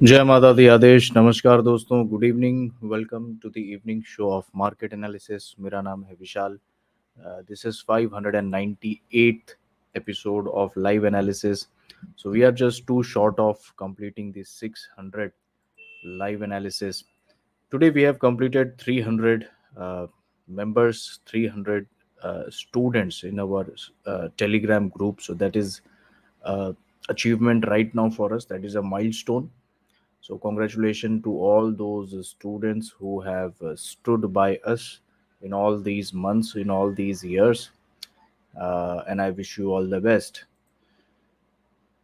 जय माता दी आदेश। नमस्कार दोस्तों, good evening. Welcome to the evening show of market analysis. मेरा नाम है Vishal. This is 598th episode of live analysis. So we are just too short of completing the 600 live analysis. Today we have completed 300 members, 300 students in our Telegram group. So that is achievement right now for us. That is a milestone. So, congratulations to all those students who have stood by us in all these months, in all these years, and I wish you all the best.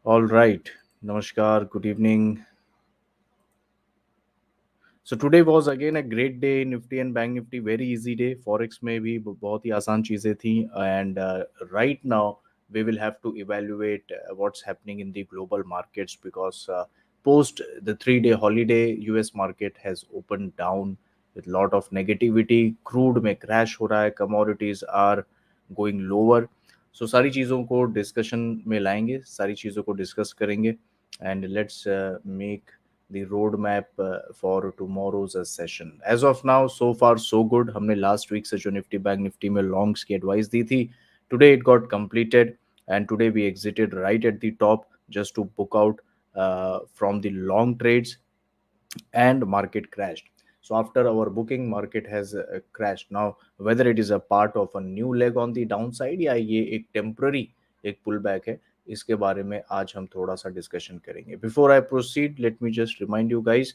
All right, Namaskar, good evening. So today was again a great day in Nifty and Bank Nifty. Very easy day. Forex में भी बहुत ही आसान चीजें थी. And right now we will have to evaluate what's happening in the global markets because post the 3 day holiday, US market has opened down with lot of negativity. Crude में crash हो रहा है. Commodities are going lower. So सारी चीज़ों को discussion में लाएंगे, सारी चीज़ों को डिस्कस करेंगे. And let's make the roadmap for tomorrow's session. As of now, so far so good. हमने last week से जो निफ्टी बैंक निफ्टी में लॉन्ग्स की एडवाइस दी थी, today it got completed and today we exited right at the top just to book out from the long trades and market crashed. So after our booking, market has crashed. Now whether it is a part of a new leg on the downside या ये एक temporary एक pullback है, इसके बारे में आज हम थोड़ा सा डिस्कशन करेंगे. Before I proceed, let me just remind you guys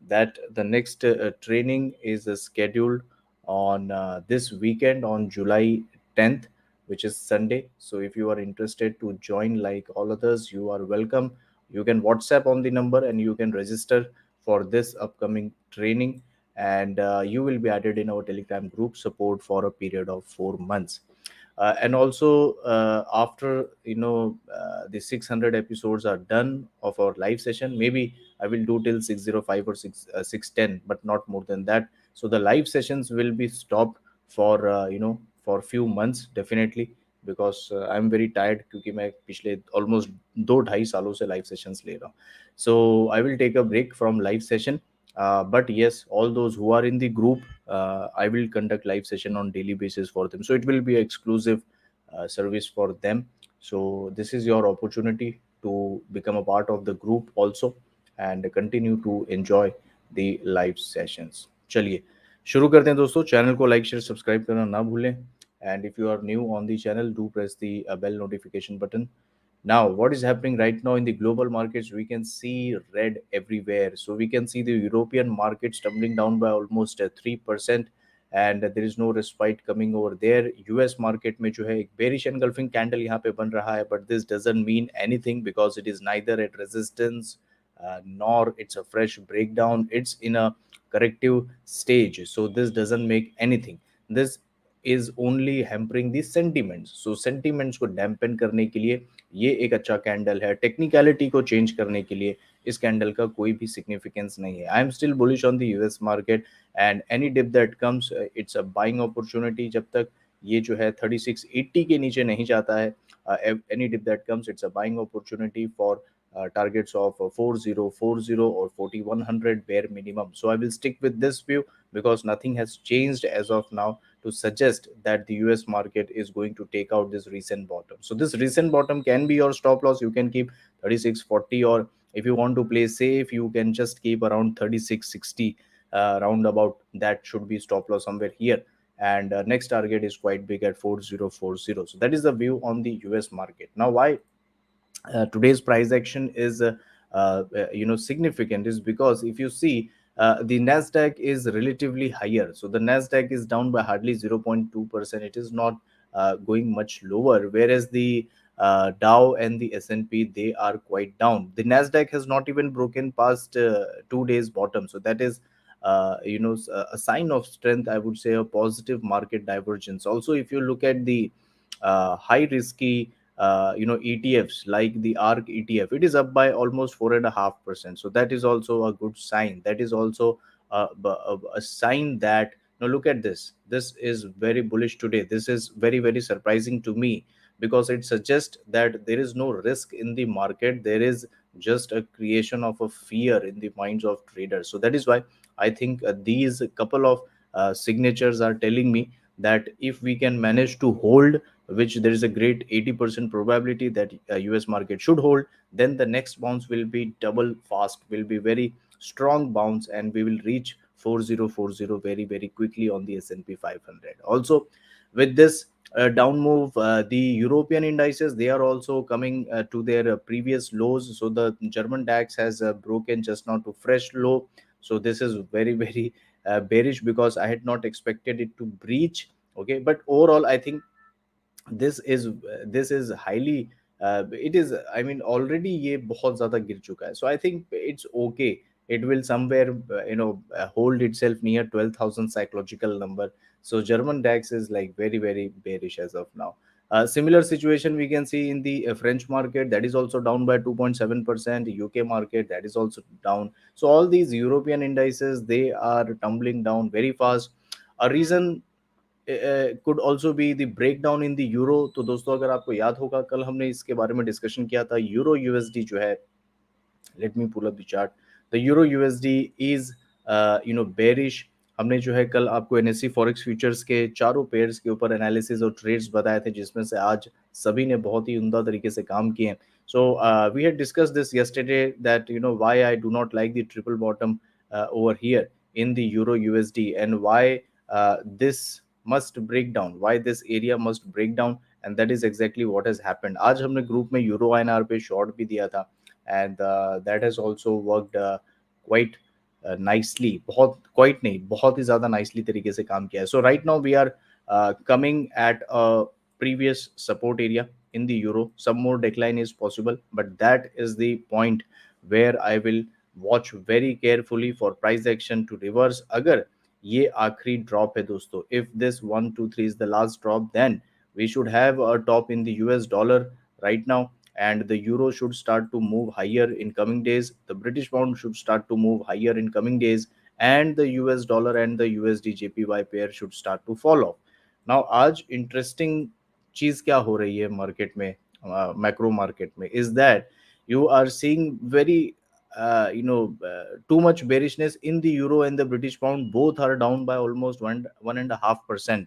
that the next training is scheduled on this weekend on July 10th, which is Sunday. So if you are interested to join like all others, you are welcome. You can WhatsApp on the number and you can register for this upcoming training, and you will be added in our Telegram group support for a period of 4 months. And also after the 600 episodes are done of our live session, maybe I will do till 605 or 610, but not more than that. So the live sessions will be stopped for for few months definitely, because I'm very tired क्योंकि मैं पिछले almost 2-2.5 सालों से live sessions ले रहा हूँ. So I will take a break from live session. But yes, all those who are in the group, I will conduct live session on daily basis for them. So it will be an exclusive service for them. So this is your opportunity to become a part of the group also and continue to enjoy the live sessions. चलिए शुरू करते हैं दोस्तों. Channel को like share subscribe करना ना भूलें. And if you are new on the channel, do press the bell notification button. Now, what is happening right now in the global markets? We can see red everywhere. So we can see the European markets tumbling down by almost 3%, and there is no respite coming over there. US market में जो है एक bearish engulfing candle यहाँ पे बन रहा है, but this doesn't mean anything because it is neither at resistance nor it's a fresh breakdown. It's in a corrective stage. So this doesn't make anything. This is only hampering the sentiments. So sentiments को dampen करने के लिए ये एक अच्छा candle है. Technicality को change करने के लिए इस कैंडल का कोई भी सिग्निफिकेंस नहीं है. I am still bullish on the US market and any dip that comes it's a buying opportunity. जब तक ये जो है 3680 के नीचे नहीं जाता है, any dip that comes it's a buying opportunity for targets of 4040 or 4100 bare minimum. So I will stick with this view because nothing has changed as of now to suggest that the US market is going to take out this recent bottom. So this recent bottom can be your stop loss. You can keep 3640, or if you want to play safe, you can just keep around 3660. Roundabout that should be stop loss somewhere here. And next target is quite big at 4040. So that is the view on the US market. Now why today's price action is significant is because if you see the Nasdaq is relatively higher. So the Nasdaq is down by hardly 0.2%. It is not going much lower, whereas the Dow and the S&P, they are quite down. The Nasdaq has not even broken past 2 days bottom. So that is a sign of strength, I would say, a positive market divergence. Also, if you look at the high risky ETFs like the ARC ETF, it is up by almost 4.5%. So that is also a good sign. That is also a sign that, look at this. This is very bullish today. This is very, very surprising to me because it suggests that there is no risk in the market. There is just a creation of a fear in the minds of traders. So that is why I think these couple of signatures are telling me that if we can manage to hold, which there is a great 80% probability that US market should hold, then the next bounce will be double fast, will be very strong bounce, and we will reach 4040 very very quickly on the S&P 500. Also, with this down move, the European indices, they are also coming to their previous lows. So the German DAX has broken just now to fresh low. So this is very very bearish, because I had not expected it to breach. Okay, but overall I think this is highly it is, I mean, already ये बहुत ज़्यादा गिर चुका है. So I think it's okay. It will somewhere hold itself near 12,000 psychological number. So German DAX is like very very bearish as of now. Similar situation we can see in the French market, that is also down by 2.7%. UK market, that is also down. So all these European indices, they are tumbling down very fast. A reason could also be the breakdown in the euro. तो दोस्तों अगर आपको याद होगा, कल हमने इसके बारे में डिस्कशन किया था. यूरो यूएसडी जो है, let me pull up the chart. The euro USD is bearish. हमने जो है कल आपको एनएससी फॉरेक्स फ्यूचर्स के चारों पेयर्स के ऊपर एनालिसिस और ट्रेड्स बताए थे, जिसमें से आज सभी ने बहुत ही उम्दा तरीके से काम किए हैं. So we had discuss this yesterday that why I do not like the triple bottom over here in the euro USD, and why this must break down, why this area must break down. And that is exactly what has happened. आज हमने group में euro INR पे short भी दिया था, and that has also worked quite nicely. बहुत quite नहीं, बहुत ही ज़्यादा nicely तरीके से काम किया है. So right now we are coming at a previous support area in the euro. Some more decline is possible, but that is the point where I will watch very carefully for price action to reverse. अगर ये आखिरी drop है दोस्तों, if this 1 2 3 is the last drop, then we should have a top in the US dollar right now, and the euro should start to move higher in coming days. The British pound should start to move higher in coming days, and the US dollar and the USD JPY pair should start to fall off. Now आज interesting चीज क्या हो रही है market में, macro market में, is that you are seeing very too much bearishness in the euro and the British pound. Both are down by almost 1.5%.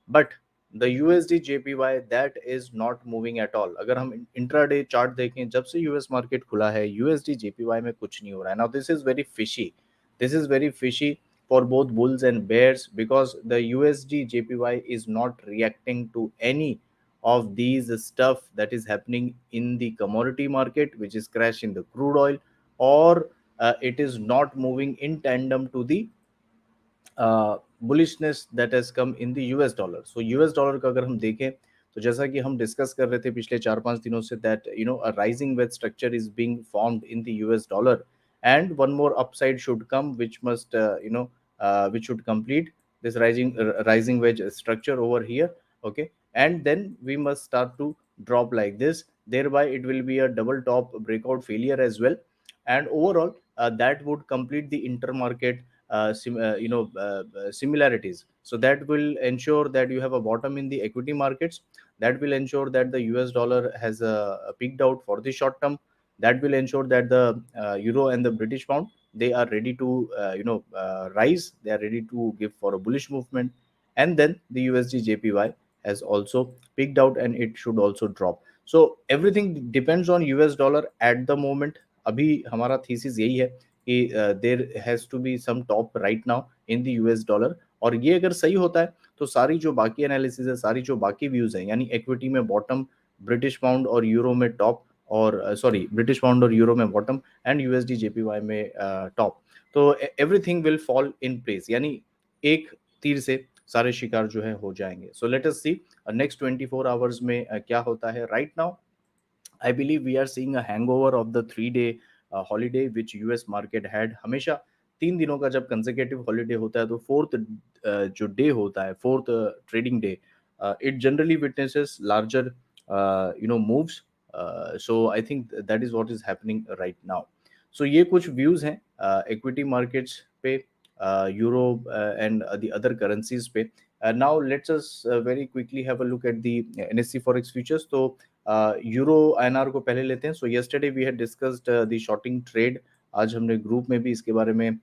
But the USD JPY, that is not moving at all. अगर हम intraday chart देखें, जब से US market खुला है, USD JPY में कुछ नहीं हो रहा है. Now this is very fishy. This is very fishy for both bulls and bears, because the USD JPY is not reacting to any of these stuff that is happening in the commodity market, which is crash in the crude oil, or it is not moving in tandem to the bullishness that has come in the US dollar. So US dollar का अगर हम देखें, तो जैसा कि हम discuss कर रहे थे पिछले 4 5 दिनों से, that a rising veg structure is being formed in the US dollar, and one more upside should come, which must which should complete this rising wedge structure over here. Okay, and then we must start to drop like this. Thereby it will be a double top breakout failure as well, and overall that would complete the intermarket similarities. So that will ensure that you have a bottom in the equity markets. That will ensure that the US dollar has peaked out for the short term. That will ensure that the euro and the British pound, they are ready to rise. They are ready to give for a bullish movement. And then the USD JPY has also peaked out, and it should also drop. So everything depends on US dollar at the moment. अभी हमारा thesis यही है कि there has to be some top right now in the US dollar. और ये अगर सही होता है, तो सारी जो बाकी एनालिसिस है, सारी जो बाकी व्यूज हैं, यानी इक्विटी में बॉटम, ब्रिटिश पाउंड और यूरो में टॉप, और सॉरी ब्रिटिश पाउंड और यूरो में बॉटम, एंड यूएसडी जेपीवाई में टॉप, तो everything will fall in place. यानी एक तीर से सारे शिकार जो है हो जाएंगे. सो लेट अस सी नेक्स्ट 24 आवर्स में क्या होता है. Right now I believe we are seeing a hangover of the 3 day holiday which US market had. हमेशा 3 दिनों का जब consecutive holiday होता है, तो फोर्थ जो डे होता है, fourth trading day, it generally witnesses larger moves. So I think that is what is happening right now. So ये कुछ views हैं equity markets पे, euro and the other currencies पे. Now let's us very quickly have a look at the NSE Forex futures. So euro INR को पहले लेते हैं. So yesterday we had discussed the shorting trade. आज हमने group में भी इसके बारे में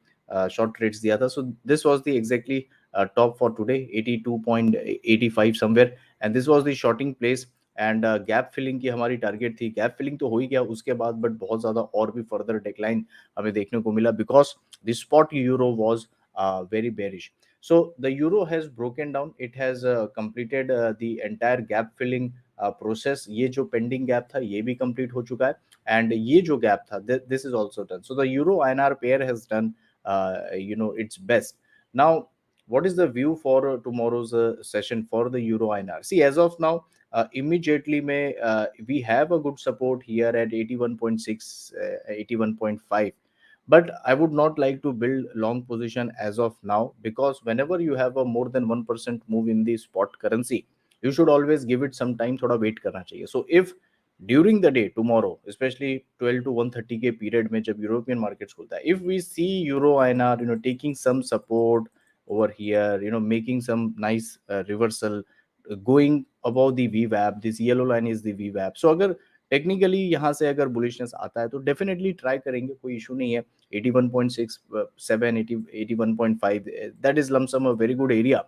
शॉर्ट ट्रेड्स दिया था. So this was the exactly top for today, 82.85 somewhere, and this was the shorting place. And gap filling की हमारी टारगेट थी. गैप फिलिंग तो हो ही गया उसके बाद, बट बहुत ज्यादा और भी फर्दर डिक्लाइन हमें देखने को मिला because the spot euro was very bearish. So the euro has broken down. It has completed the entire gap filling process. ये जो pending gap था ये भी complete हो चुका है, and ये जो gap था this is also done. So the euro INR pair has done its best. Now what is the view for tomorrow's session for the euro INR? See, as of now, immediately we have a good support here at 81.6, 81.5, but I would not like to build long position as of now, because whenever you have a more than 1% move in the spot currency, you should always give it some time. थोड़ा wait करना चाहिए. So if during the day tomorrow, especially 12 to 1:30 के period में जब European markets खुलता है, if we see euro INR taking some support over here, making some nice reversal, going above the VWAP, this yellow line is the VWAP. So अगर technically यहाँ से अगर bullishness आता है तो डेफिनेटली ट्राई करेंगे, कोई इशू नहीं है. 81.67, 81.5, that is lump sum a very good area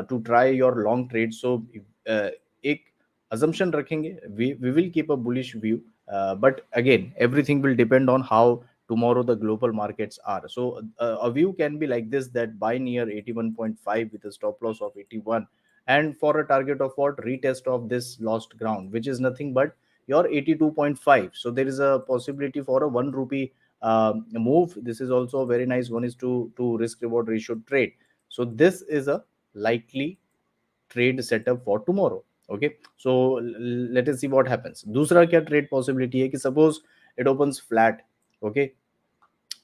to try your long trade. So एक assumption रखेंगे, we will keep a bullish view, but again everything will depend on how tomorrow the global markets are. So a view can be like this, that buy near 81.5 with a stop loss of 81, and for a target of what, retest of this lost ground, which is nothing but your 82.5. So there is a possibility for a 1 rupee move. This is also a very nice 1:2 risk reward ratio trade. So this is a likely trade setup for tomorrow. Okay, so let us see what happens. दूसरा क्या trade possibility है कि suppose it opens flat, okay,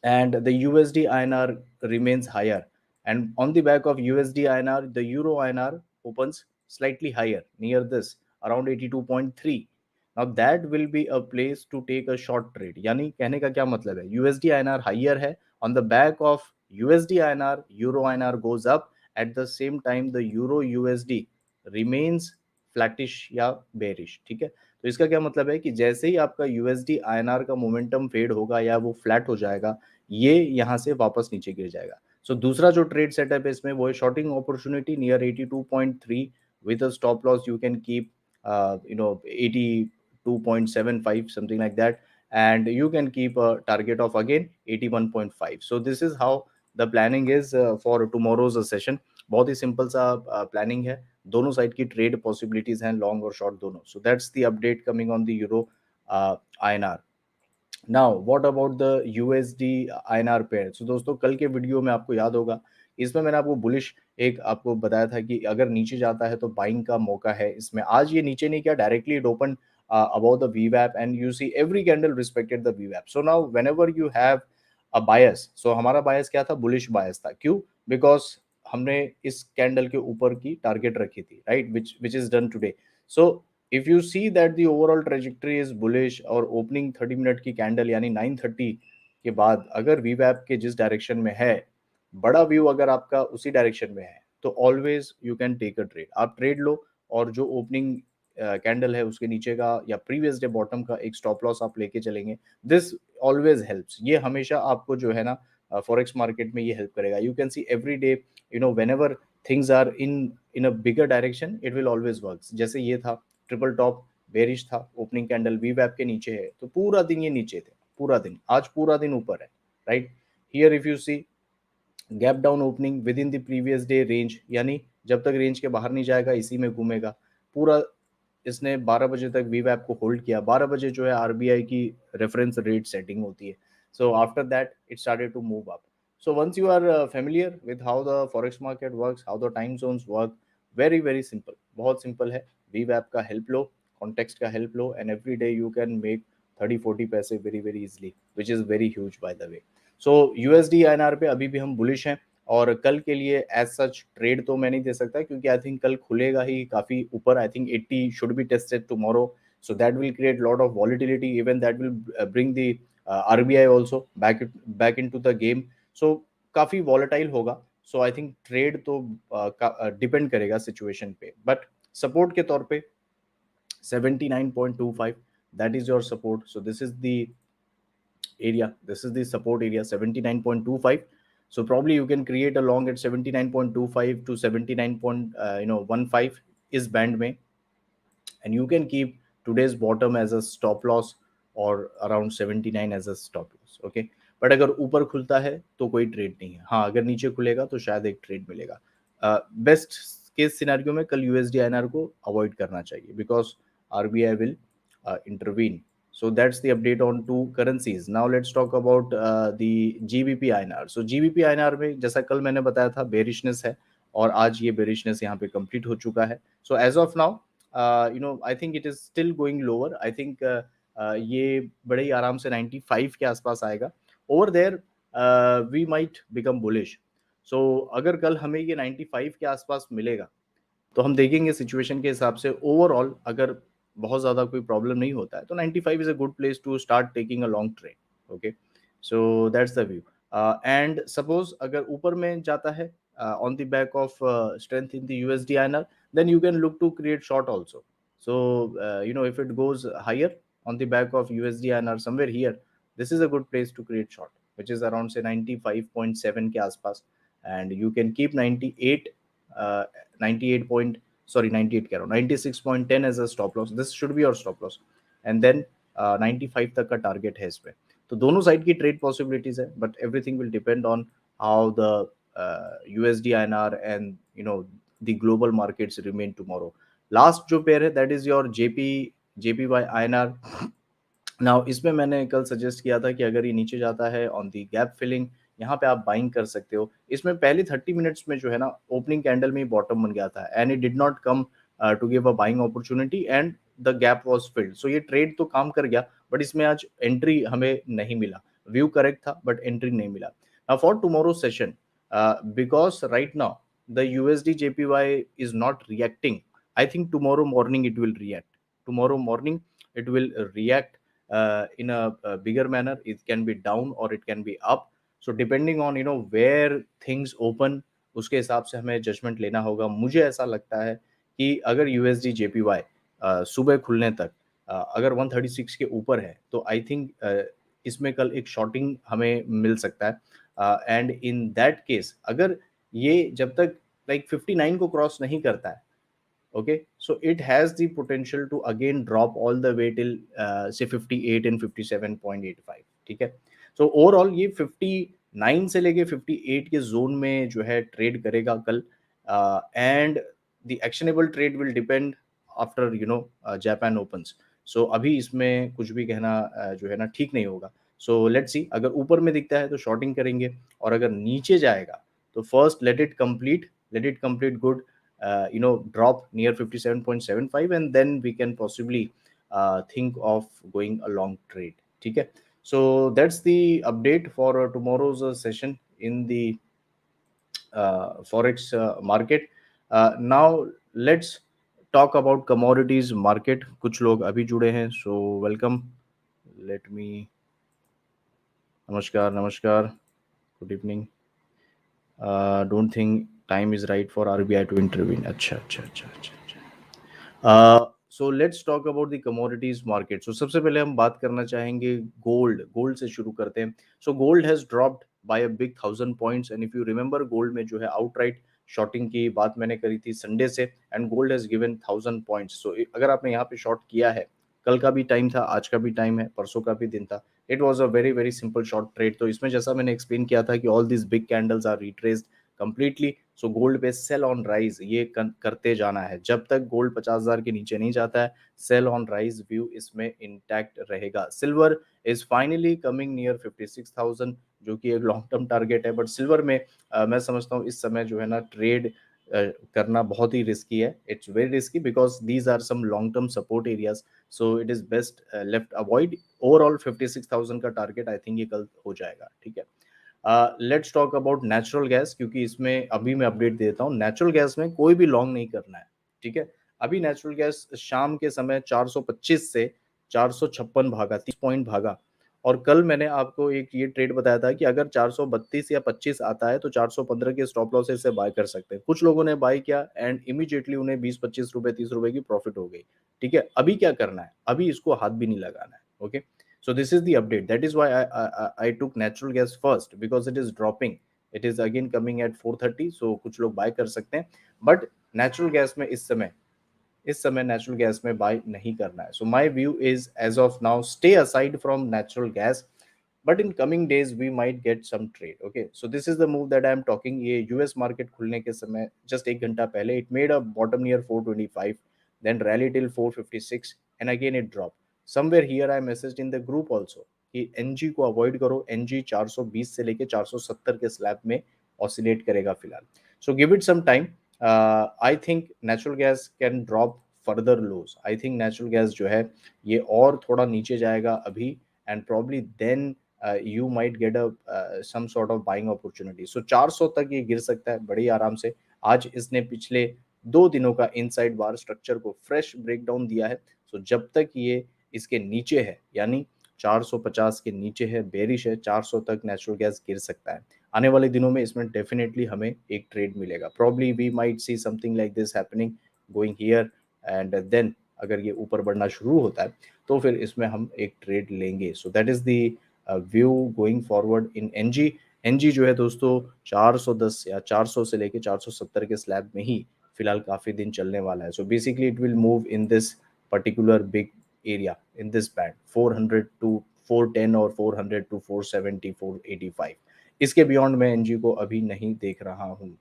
and the USD INR remains higher, and on the back of USD INR the euro INR opens slightly higher near this around 82.3. now that will be a place to take a short trade. यानी कहने का क्या मतलब है, USD INR higher है, on the back of USD INR euro INR goes up, at the same time the euro USD remains flattish या bearish. ठीक है, तो इसका क्या मतलब है कि जैसे ही आपका यूएसडी आईएनआर का मोमेंटम फेड होगा या वो फ्लैट हो जाएगा, ये यहाँ से वापस नीचे गिर जाएगा. सो दूसरा जो ट्रेड सेटअप है इसमें वो है shorting opportunity near 82.3 with a stop loss you can keep 82.75 something like that, and you can keep a target of again 81.5. so this is how the planning is for tomorrow's session. बहुत ही simple सा planning है, दोनों side की trade possibilities हैं, long और short दोनों. So that's the update coming on the euro INR. Now what about the USD INR pair. So दोस्तों कल के वीडियो में आपको याद होगा, इसमें मैंने आपको बुलिश एक आपको बताया था कि अगर नीचे जाता है तो बाइंग का मौका है इसमें. आज ये नीचे नहीं गया, directly it open above the VWAP and you see every candle respected the VWAP. So now whenever you have a bias, so हमारा bias क्या था, bullish bias था. क्यों? Because हमने इस कैंडल के ऊपर की टारगेट रखी थी, right, which is done today. So if you see that the overall trajectory is bullish और ओपनिंग 30 मिनट की कैंडल यानी 9:30 के बाद अगर VWAP के जिस डायरेक्शन में है, बड़ा व्यू अगर आपका उसी डायरेक्शन में है, तो always you can take a trade. आप ट्रेड लो और जो ओपनिंग कैंडल है उसके नीचे का या प्रीवियस डे बॉटम का एक स्टॉप लॉस आप लेके चलेंगे. This always helps. ये हमेशा आपको जो है ना फॉरेक्स मार्केट में ये हेल्प करेगा. You can see every day whenever things are in a bigger direction it will always works. जैसे ये था ट्रिपल टॉप बेरिश था, ओपनिंग कैंडल वीवैप के नीचे है, तो पूरा दिन ये नीचे थे, पूरा दिन, आज पूरा दिन ऊपर है, right. Here if you see gap down opening within the previous day range, यानी जब तक रेंज के बाहर नहीं जाएगा इसी में घूमेगा पूरा. इसने 12 बजे तक वीवैप को होल्ड किया. 12 बजे जो है आरबीआई की रेफरेंस रेट सेटिंग होती है. So after that it started to move up. So once you are familiar with how the forex market works, how the time zones work, very simple, बहुत simple है. VWAP का help लो, context का help low, and every day you can make 30-40 पैसे very easily, which is very huge by the way. So USD INR पे अभी भी हम bullish हैं, और कल के लिए as such trade तो मैं नहीं दे सकता क्योंकि I think कल खुलेगा ही काफी ऊपर. I think 80 should be tested tomorrow, so that will create lot of volatility. Even that will bring the RBI also back into the game. सो काफी वॉलेटाइल होगा, सो आई थिंक ट्रेड तो डिपेंड करेगा situation पे, but support के तौर पे 79.25, that is your support. So this is the area, this is the support area, 79.25. So probably you can create a long at 79.25 to 79.15 is band mein, and you can keep today's bottom as a stop loss or around 79 as a stop loss. Okay, but अगर ऊपर खुलता है तो कोई trade नहीं है, हाँ अगर नीचे खुलेगा तो शायद एक ट्रेड मिलेगा. बेस्ट केस सिनेरियो में कल यूएसडी आईएनआर को अवॉइड करना चाहिए, because RBI will intervene. So that's the update on two currencies. Now let's talk about the GBP INR. So GBP INR में जैसा कल मैंने बताया था बेरिशनेस है, और आज ये बेरिशनेस यहाँ पे कंप्लीट हो चुका है. So as of now, I think it is still going lower. I think ये बड़े ही आराम से 95 के आसपास आएगा. Over there, we might become bullish. So अगर कल हमें ये 95 के आसपास मिलेगा तो हम देखेंगे सिचुएशन के हिसाब से. ओवरऑल अगर बहुत ज़्यादा कोई प्रॉब्लम नहीं होता है तो 95 is a good place to start taking a long trade. Okay, so that's the view. And suppose अगर ऊपर में जाता है on the back of strength in the USD INR, then you can look to create short also. So if it goes higher on the back of USD INR somewhere here, this is a good place to create short, which is around say 95.7 के आसपास, and you can keep 98 uh, 98 point sorry 98 कह रहा हूँ 96.10 as a stop loss. This should be your stop loss, and then 95 तक का target है इस पे. तो दोनों साइड की ट्रेड पॉसिबिलिटीज है, but everything will depend on how the USD INR and the global markets remain tomorrow. Last जो पेयर है that is your JPY INR. Now इसमें मैंने कल सजेस्ट किया था कि अगर ये नीचे जाता है ऑन दी गैप फिलिंग, यहाँ पे आप बाइंग कर सकते हो. इसमें पहले 30 मिनट्स में जो है ना ओपनिंग कैंडल में ही बॉटम बन गया था, and it did not come to give a buying opportunity, and the gap was filled. So ये ट्रेड तो काम कर गया, बट इसमें आज एंट्री हमें नहीं मिला. व्यू करेक्ट था बट एंट्री नहीं मिला. Now for tomorrow session, because right now the USD JPY is not reacting. I think tomorrow morning it will react. Tomorrow morning it will react in a bigger manner. It can be down or it can be up. So depending on where things open, उसके हिसाब से हमें judgement लेना होगा. मुझे ऐसा लगता है कि अगर USD JPY सुबह खुलने तक अगर 136 के ऊपर है तो आई थिंक इसमें कल एक शॉर्टिंग हमें मिल सकता है. एंड इन दैट केस अगर ये जब तक लाइक 59 को क्रॉस नहीं करता है, okay, so it has the potential to again drop all the way till say 58 and 57.85. ठीक है, so overall ये 59 से लेके 58 के जोन में जो है ट्रेड करेगा कल. And the actionable trade will depend after Japan opens. so अभी इसमें कुछ भी कहना जो है ना ठीक नहीं होगा. so let's see, अगर ऊपर में दिखता है तो शॉर्टिंग करेंगे, और अगर नीचे जाएगा तो first let it complete good, drop near 57.75, and then we can possibly think of going a long trade. ठीक है, so that's the update for tomorrow's session in the forex market. Now let's talk about commodities market. कुछ लोग अभी जुड़े हैं, so welcome. Let me नमस्कार, good evening. Don't think time is right for RBI to intervene. अच्छा. So let's talk about the commodities market. So सबसे पहले हम बात करना चाहेंगे गोल्ड से शुरू करते हैं. So gold has dropped by a big 1000 points, and if you remember gold में जो है outright शॉर्टिंग की बात मैंने करी थी संडे से, and gold has given 1000 points. So अगर आपने यहाँ पे शॉर्ट किया है, कल का भी टाइम था, आज का भी टाइम है, परसों का भी दिन था, it was a very very simple short trade. तो इसमें जैसा मैंने एक्सप्लेन किया था कि all this big candles are retraced completely. So gold पे सेल ऑन राइज ये करते जाना है जब तक गोल्ड 50,000 के नीचे नहीं जाता है. सेल ऑन राइज व्यू इसमें इंटैक्ट रहेगा. Silver is finally coming near 56,000, जो कि एक लॉन्ग टर्म टारगेट है, बट सिल्वर में मैं समझता हूँ इस समय जो है ना ट्रेड करना बहुत ही रिस्की है. It's very risky because these are some long term support areas. So it is best left avoid. Overall 56,000 का टारगेट आई थिंक ये कल हो जाएगा. ठीक है, let's talk about natural gas, क्योंकि इसमें अभी मैं अपडेट देता हूँ. नेचुरल गैस में कोई भी लॉन्ग नहीं करना है. ठीक है, अभी नेचुरल गैस शाम के समय 425 से 456 भागा, 30 पॉइंट भागा, और कल मैंने आपको एक ये ट्रेड बताया था कि अगर 432 या 25 आता है तो 415 के स्टॉप लॉसेस से बाय कर सकते हैं। कुछ लोगों ने बाय किया एंड इमीडिएटली उन्हें 20-25 रुपए 30 रुपए की प्रॉफिट हो गई। ठीक है, अभी क्या करना है, अभी इसको हाथ भी नहीं लगाना है। Okay, so this is the update. That is why I took natural gas first because it is dropping. It is again coming at 430, so कुछ लोग बाय कर सकते हैं, बट नेचुरल गैस में इस समय नेचुरल गैस में बाय नहीं करना है। So my view is as of now stay aside from natural gas, but in coming days we might get some trade. Okay, so this is the move that I am talking. ये US market खुलने के समय just एक घंटा पहले it made a bottom near 425, then rally till 456 and again it drop somewhere here. I messaged in the group also कि NG को avoid करो, एनजी 420 से लेके 470 के स्लैब में ऑसिलेट करेगा फिलहाल। So give it some time. I think natural gas can drop further lows. I think natural gas जो है ये और थोड़ा नीचे जाएगा अभी, and probably then you might get a some sort of buying opportunity. So 400 तक ये गिर सकता है बड़ी आराम से। आज इसने पिछले 2 दिनों का इनसाइड बार स्ट्रक्चर को फ्रेश ब्रेकडाउन दिया है। सो जब तक ये इसके नीचे है, यानी 450 के नीचे है, बेरिश है, 400 तक नेचुरल गैस गिर सकता है। आने वाले दिनों में इसमें डेफिनेटली हमें एक ट्रेड मिलेगा। Probably we might see something like this happening going here, and then अगर ये ऊपर बढ़ना शुरू होता है तो फिर इसमें हम एक ट्रेड लेंगे। So that is the view going forward in NG. NG जो है दोस्तों 410 या 400 से लेके 470 के स्लैब में ही फिलहाल काफी दिन चलने वाला है। So basically it will move in this particular big area, in this band 400 to 410 और 400 टू 470 485। इसके बियॉन्ड मैं एनजी को अभी नहीं देख रहा हूँ।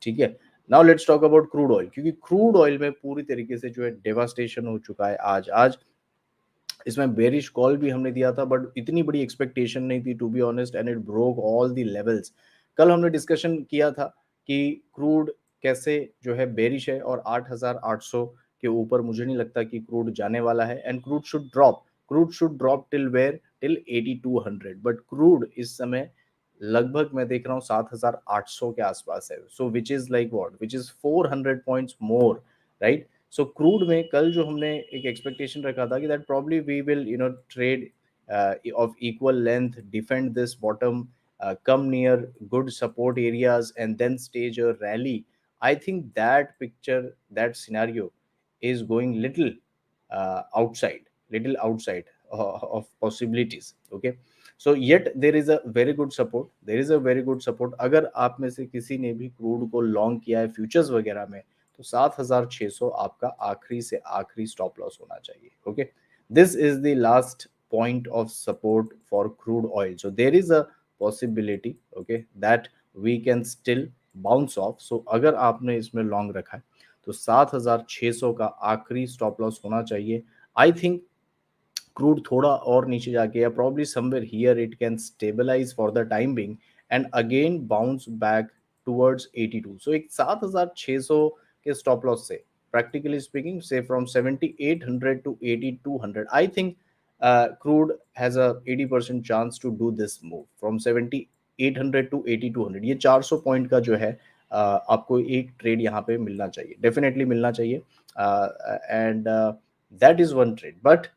ठीक है, now let's talk about crude oil, क्योंकि क्रूड ऑयल में पूरी तरीके से जो है डेवास्टेशन हो चुका है। आज आज इसमें बेरिश कॉल भी हमने दिया था, बट इतनी बड़ी एक्सपेक्टेशन नहीं थी to be honest, and it broke all the levels. कल हमने डिस्कशन किया था कि क्रूड कैसे जो है बेरिश है, और 8,800 के ऊपर मुझे नहीं लगता कि क्रूड जाने वाला है, and crude should drop till where, till 8200, but crude इस समय लगभग मैं देख रहा हूँ 7,800 के आसपास है। So which is like what, which is 400 points more, right. So crude में कल जो हमने एक एक्सपेक्टेशन रखा था कि that probably we will trade of equal length, defend this bottom, come near good support areas and then stage a rally. I think that picture, that scenario is going little outside of possibilities. Okay, so yet there is a very good support. अगर आप में से किसी ने भी crude को long किया है फ्यूचर्स वगैरह में, तो 7,600 आपका आखिरी से आखिरी स्टॉप लॉस होना चाहिए। Okay, this is the last point of support for crude oil. So there is a possibility, okay, that we can still bounce off. So अगर आपने इसमें लॉन्ग रखा है तो 7,600 का आखिरी स्टॉप लॉस होना चाहिए। आई थिंक क्रूड थोड़ा और नीचे जाके या probably somewhere here it can stabilize for the time being and again bounce back towards 82। So एक 7,600 के स्टॉप लॉस से, practically speaking, say from 7,800 to 8,200, I think crude has a 80% chance to do this move from 7,800 to 8,200। ये 400 point का जो है आपको एक trade यहाँ पे मिलना चाहिए, डेफिनेटली मिलना चाहिए, and that is one trade, but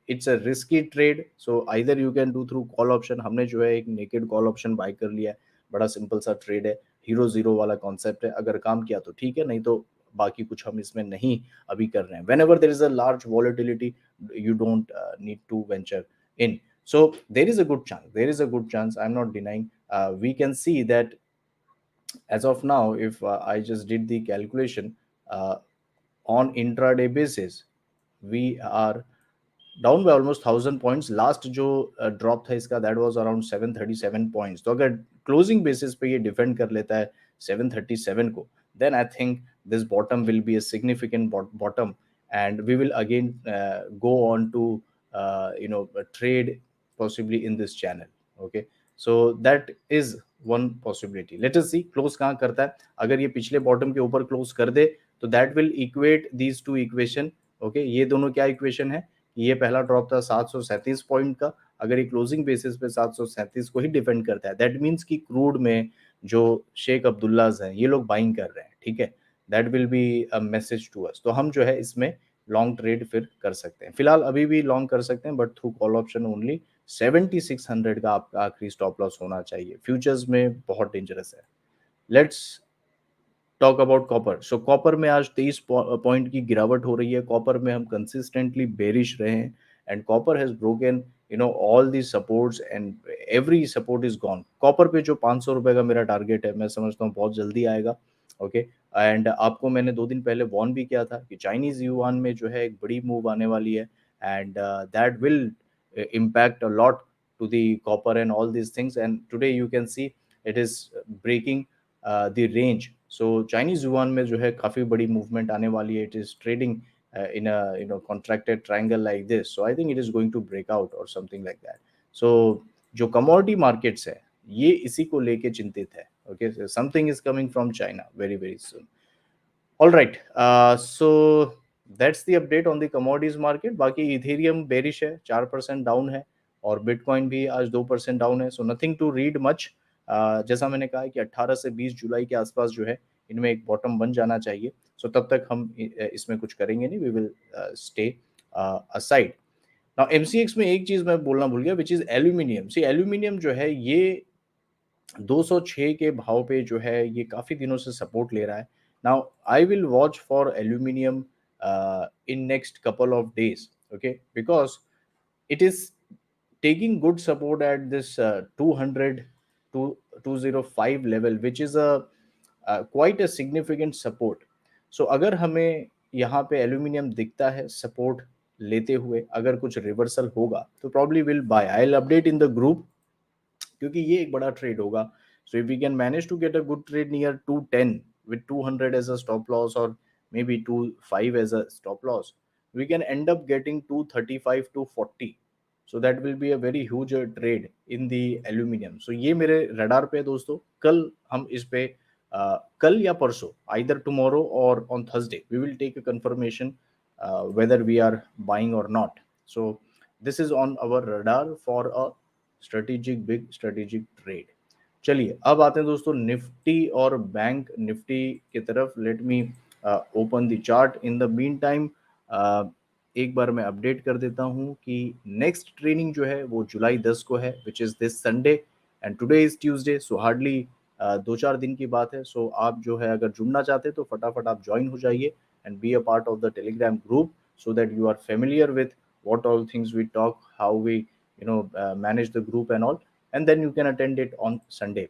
it's a risky trade. So either you can do through call option. हमने जो है एक नेकेड कॉल ऑप्शन बाय कर लिया है, बड़ा सिंपल सा ट्रेड है, हीरो जीरो वाला कॉन्सेप्ट है। अगर काम किया तो ठीक है, नहीं तो बाकी कुछ हम इसमें नहीं अभी कर रहे हैं। Whenever there is a large volatility, you don't need to venture in. So there is a good chance, I'm not denying. We can see that as of now, if I just did the calculation, uh, on intraday basis, we are down by almost 1,000 points. Last जो drop था इसका, that was around 737 points. तो अगर closing basis पे ये defend कर लेता है 737 को, then I think this bottom will be a significant bottom, and we will again go on to trade possibly in this channel. Okay, so that is one possibility. Let us see close कहाँ करता है। अगर ये पिछले bottom के ऊपर close कर दे तो that will equate these two equation. Okay, ये दोनों क्या इक्वेशन है, ये पहला ड्रॉप था 737 पॉइंट का, अगर ये क्लोजिंग बेसिस पे 737 को ही डिफेंड करता है, दैट मींस कि क्रूड में जो शेख अब्दुल्लाज हैं ये लोग बाइंग कर रहे हैं। ठीक है, that will be a message to us. तो हम जो है इसमें लॉन्ग ट्रेड फिर कर सकते हैं। फिलहाल अभी भी लॉन्ग कर सकते हैं, but through call option only, 7600 का आपका आखिरी स्टॉप लॉस होना चाहिए, फ्यूचर्स में बहुत डेंजरस है। Let's talk about copper. So copper में आज 23 पॉइंट की गिरावट हो रही है। कॉपर में हम कंसिस्टेंटली बेरिश रहे हैं and copper has broken all the supports and every support is gone. Copper पे जो 500 रुपए का मेरा टारगेट है, मैं समझता हूँ बहुत जल्दी आएगा। ओके, एंड आपको मैंने 2 दिन पहले वॉर्न भी किया था कि चाइनीज युआन में जो है एक बड़ी मूव आने वाली है and that will impact a lot to the copper and all these things, and today you can see it is breaking the range. So Chinese yuan में जो है काफी बड़ी movement आने वाली है. It is trading in a contracted triangle like this, so I think it is going to break out or something like that. So जो commodity markets है ये इसी को लेके चिंतित है. Okay, so something is coming from China very soon. All right, so that's the update on the commodities market. बाकी Ethereum bearish है, 4% डाउन है और बिटकॉइन भी आज 2% डाउन है. So nothing to read much. जैसा मैंने कहा कि 18 से 20 जुलाई के आसपास जो है इनमें एक बॉटम बन जाना चाहिए. सो तब तक हम इसमें कुछ करेंगे नहीं, we will stay aside. Now MCX में एक चीज मैं बोलना भूल गया, which is aluminium. See aluminium जो है ये 206 के भाव पे जो है ये काफी दिनों से सपोर्ट ले रहा है. Now I will watch for aluminium in next couple of days, okay, because it is taking good support at this 200 to 205 level, which is a quite a significant support. So अगर हमें यहाँ पे aluminium दिखता है support लेते हुए, अगर कुछ रिवर्सल होगा तो probably will buy. I'll update in the group क्योंकि ये एक बड़ा ट्रेड होगा. So if we can manage to get a good trade near 210 with 200 as a stop loss or maybe 25 as a stop loss, we can end up getting 235 to 40. So that will be a very huge trade in the aluminum. So ये मेरे radar पे है दोस्तों. कल हम इस पे कल या परसों, either tomorrow or on Thursday, we will take a confirmation whether we are buying or not. So this is on our radar for a big strategic trade. चलिए अब आते हैं दोस्तों निफ्टी और बैंक निफ्टी की तरफ. Let me open the chart. In the mean time एक बार मैं अपडेट कर देता हूं कि नेक्स्ट ट्रेनिंग जो है वो जुलाई 10 को है, which is this Sunday and today is Tuesday. So hardly 2-4 दिन की बात है. सो आप जो है अगर जुड़ना चाहते हैं तो फटाफट आप ज्वाइन हो जाइए and be a part of the Telegram group so that you are familiar with what all things we talk, how we manage the group and all, and then you can attend it on Sunday.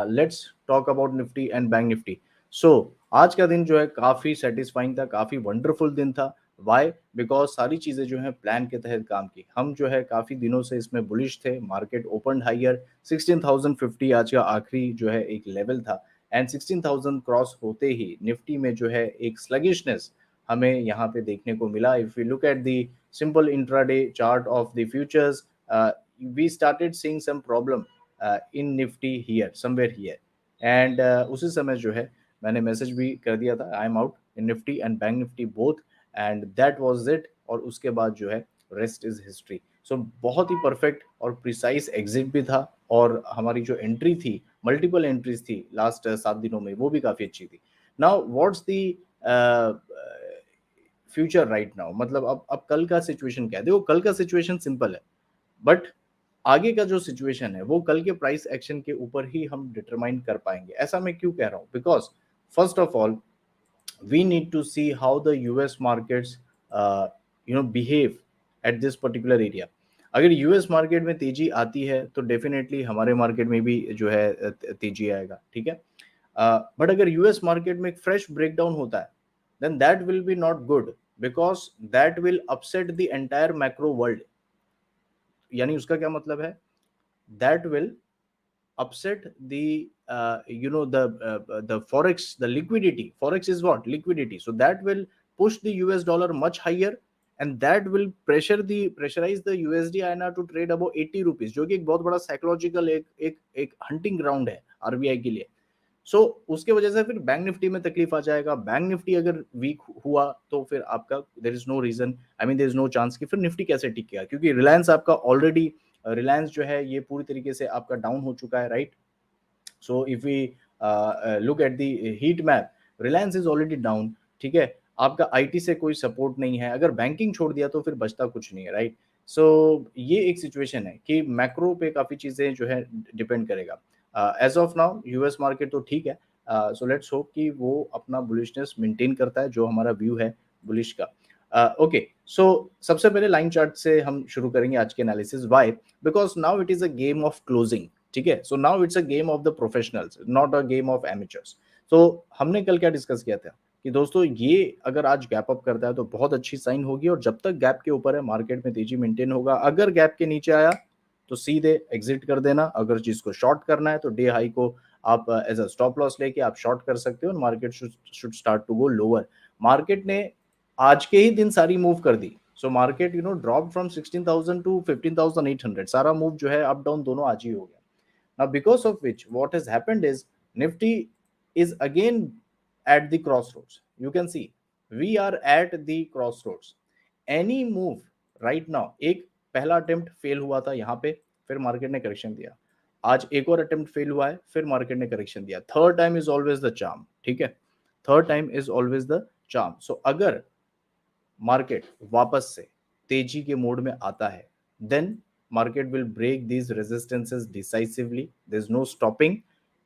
Let's talk about Nifty and Bank Nifty. So आज का दिन जो है काफी satisfying था, काफी wonderful दिन था. वाई? बिकॉज सारी चीजें जो है प्लान के तहत काम की. हम जो है काफी दिनों से इसमें बुलिश थे. मार्केट ओपन हायर 16,050 आज का आखिरी जो है एक लेवल था एंड 16,000 क्रॉस होते ही निफ्टी में जो है एक स्लगिशनेस हमें यहाँ पे देखने को मिला. If you look at the simple intraday chart of the futures, we started seeing some problem in Nifty here, somewhere here, and उसी समय जो है मैंने मैसेज भी कर दिया था, I am out in Nifty and Bank Nifty both, and that was it. और उसके बाद जो है रेस्ट इज हिस्ट्री. सो बहुत ही परफेक्ट और प्रिसाइज एग्जिट भी था और हमारी जो एंट्री थी, मल्टीपल एंट्रीज थी लास्ट 7 दिनों में, वो भी काफी अच्छी थी. Now what's the future right now, मतलब अब कल का सिचुएशन क्या है? देखो कल का सिचुएशन सिंपल है, बट आगे का जो सिचुएशन है वो कल के प्राइस एक्शन के ऊपर ही हम डिटरमाइन कर पाएंगे. ऐसा मैं क्यों कह रहा हूँ? Because first of all we need to see how the US markets behave at this particular area. अगर यूएस मार्केट में तेजी आती है तो डेफिनेटली हमारे मार्केट में भी जो है तेजी आएगा, ठीक है. बट अगर यूएस मार्केट में एक फ्रेश ब्रेकडाउन होता है then that will be not good because that will upset the entire macro world. यानी उसका क्या मतलब है? that will upset the the forex, the liquidity. Forex is what? Liquidity. So that will push the US dollar much higher and that will pressurize the USDINR to trade above 80 rupees, जो कि एक बहुत बड़ा psychological एक hunting ground है RBI के लिए. सो उसके वजह से फिर बैंक निफ्टी में तकलीफ आ जाएगा. बैंक निफ्टी अगर वीक हुआ तो फिर आपका there is no reason, I mean there is no chance कि फिर निफ्टी कैसे टिकेगा, क्योंकि रिलायंस आपका ऑलरेडी, रिलायंस जो है ये पूरी तरीके से आपका डाउन हो चुका है, right. So if we look at the heat map, Reliance is already down, ठीक है. आपका आईटी से कोई सपोर्ट नहीं है. अगर बैंकिंग छोड़ दिया तो फिर बचता कुछ नहीं है, राइट. सो ये एक सिचुएशन है कि मैक्रो पे काफी चीजें जो है डिपेंड करेगा. As of now US market तो ठीक है. सो लेट्स होप कि वो अपना बुलिशनेस मेंटेन करता है, जो हमारा व्यू है बुलिश का. ओके, सो सबसे पहले लाइन चार्ट से हम शुरू करेंगे आज के analysis. Why? Because now it is a game of closing. ठीक है, so now it's a game of the professionals, not a game of amateurs. तो हमने कल क्या डिस्कस किया था कि दोस्तों ये अगर आज गैप अप करता है तो बहुत अच्छी साइन होगी, और जब तक गैप के ऊपर है मार्केट में तेजी मेंटेन होगा. अगर गैप के नीचे आया तो सीधे एग्जिट कर देना. अगर चीज को शॉर्ट करना है तो डे हाई को आप एज अ स्टॉप लॉस लेके आप शॉर्ट कर सकते हो. Market should start to go lower. Market ने आज के ही दिन सारी मूव कर दी. So market drop from 16,000 to 15,800. सारा मूव जो है अप डाउन दोनों आज ही हो गया. Now, because of which, what has happened is Nifty is again at the crossroads. You can see we are at the crossroads. Any move right now, एक पहला attempt fail हुआ था यहाँ पे, फिर मार्केट ने करेक्शन दिया. आज एक और अटेम्प्ट फेल हुआ है, फिर मार्केट ने करेक्शन दिया. Third time is always the charm. ठीक है, third time is always the charm. So अगर मार्केट वापस से तेजी के मोड में आता है, then market will break these resistances decisively. There is no stopping,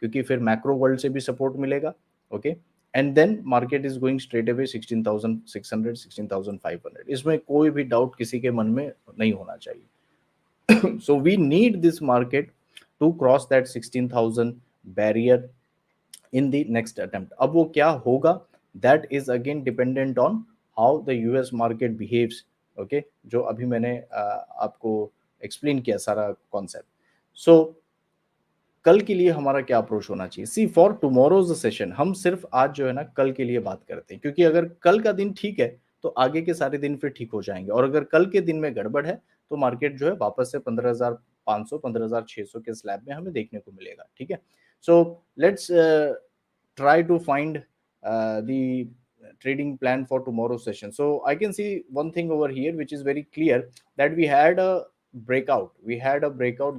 क्योंकि फिर मैक्रो वर्ल्ड से भी सपोर्ट मिलेगा. Okay, and then market is going straight away 16,600 16,500. इसमें कोई भी डाउट किसी के मन में नहीं होना चाहिए. So we need this market to cross that 16,000 barrier in the next attempt. अब वो क्या होगा, that is again dependent on how the US market behaves. Okay, जो अभी मैंने आपको एक्सप्लेन किया सारा कॉन्सेप्ट. सो कल के लिए हमारा क्या अप्रोच होना चाहिए? सी फॉर टुमारोज सेशन हम सिर्फ आज जो है ना कल के लिए बात करते हैं, क्योंकि अगर कल का दिन ठीक है तो आगे के सारे दिन फिर ठीक हो जाएंगे, और अगर कल के दिन में गड़बड़ है तो मार्केट जो है वापस से 15,500 15,600 के स्लैब में हमें देखने को मिलेगा. ठीक है, so let's try to find the trading plan for tomorrow's session. So I can see one thing over here which is very clear, that we had a breakout.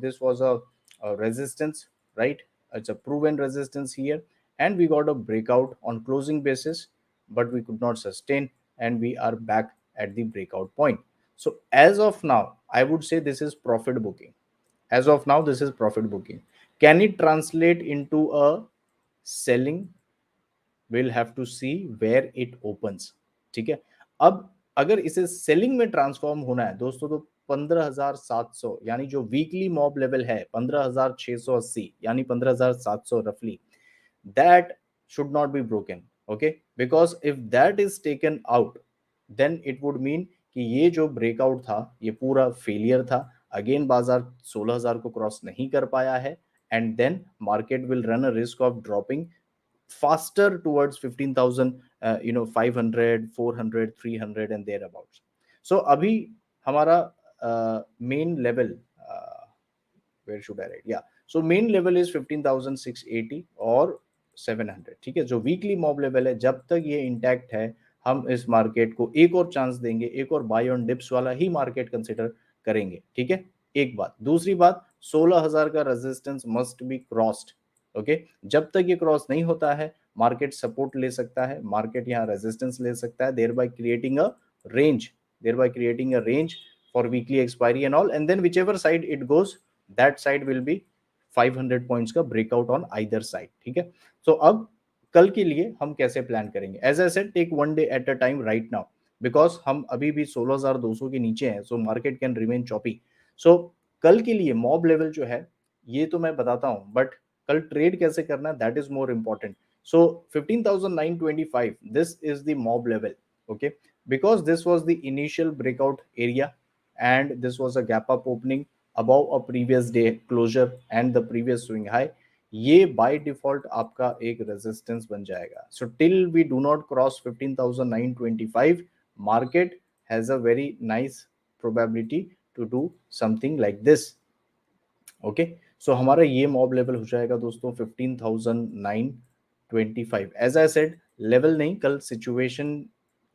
This was a resistance, right? It's a proven resistance here, and we got a breakout on closing basis, but we could not sustain, and we are back at the breakout point. So as of now, I would say this is profit booking. As of now, this is profit booking. Can it translate into a selling? We'll have to see where it opens. ठीक है, अब अगर इसे selling में transform होना है दोस्तों, तो 15,700 यानी जो वीकली मॉब लेवल है 15,680 यानी 15,700 रफली, that should not be broken. Okay, because if that is taken out, then it would mean कि ये जो ब्रेकआउट था ये पूरा फेलियर था. अगेन बाजार 16,000 को क्रॉस नहीं कर पाया है, and then market will run a risk of dropping faster towards 15,000, 500 400 300 and thereabouts. So अभी हमारा main level, where should I write? Yeah, so main level is 15,680 और 700. ठीक है, जो वीकली मॉब लेवल है जब तक ये इंटैक्ट है हम इस मार्केट को एक और चांस देंगे, एक और बाय ऑन डिप्स वाला ही मार्केट कंसिडर करेंगे. ठीक है, एक बात. दूसरी बात, 16,000 का resistance must be crossed. Okay, जब तक ये क्रॉस नहीं होता है मार्केट सपोर्ट ले सकता है, मार्केट यहाँ रेजिस्टेंस ले सकता है, thereby creating a range, for weekly expiry and all, and then whichever side it goes, that side will be 500 points का ब्रेकआउट ऑन आइदर साइड. ठीक है, सो अब कल के लिए हम कैसे प्लान करेंगे? As I said, take one day at a time right now, because हम अभी भी 16,200 के नीचे हैं. So market can remain choppy. So कल के लिए मॉब लेवल जो है ये तो मैं बताता हूं, बट कल ट्रेड कैसे करना है that is more important. So 15,925, this is the mob level. Okay, because this was the initial breakout area and this was a gap up opening above a previous day closure and the previous swing high, ये by default आपका एक resistance बन जाएगा. So till we do not cross 15,925, market has a very nice probability to do something like this. Okay, so हमारा ये mob level हो जाएगा दोस्तों 15,925. एज आई सेड, लेवल नहीं, कल सिचुएशन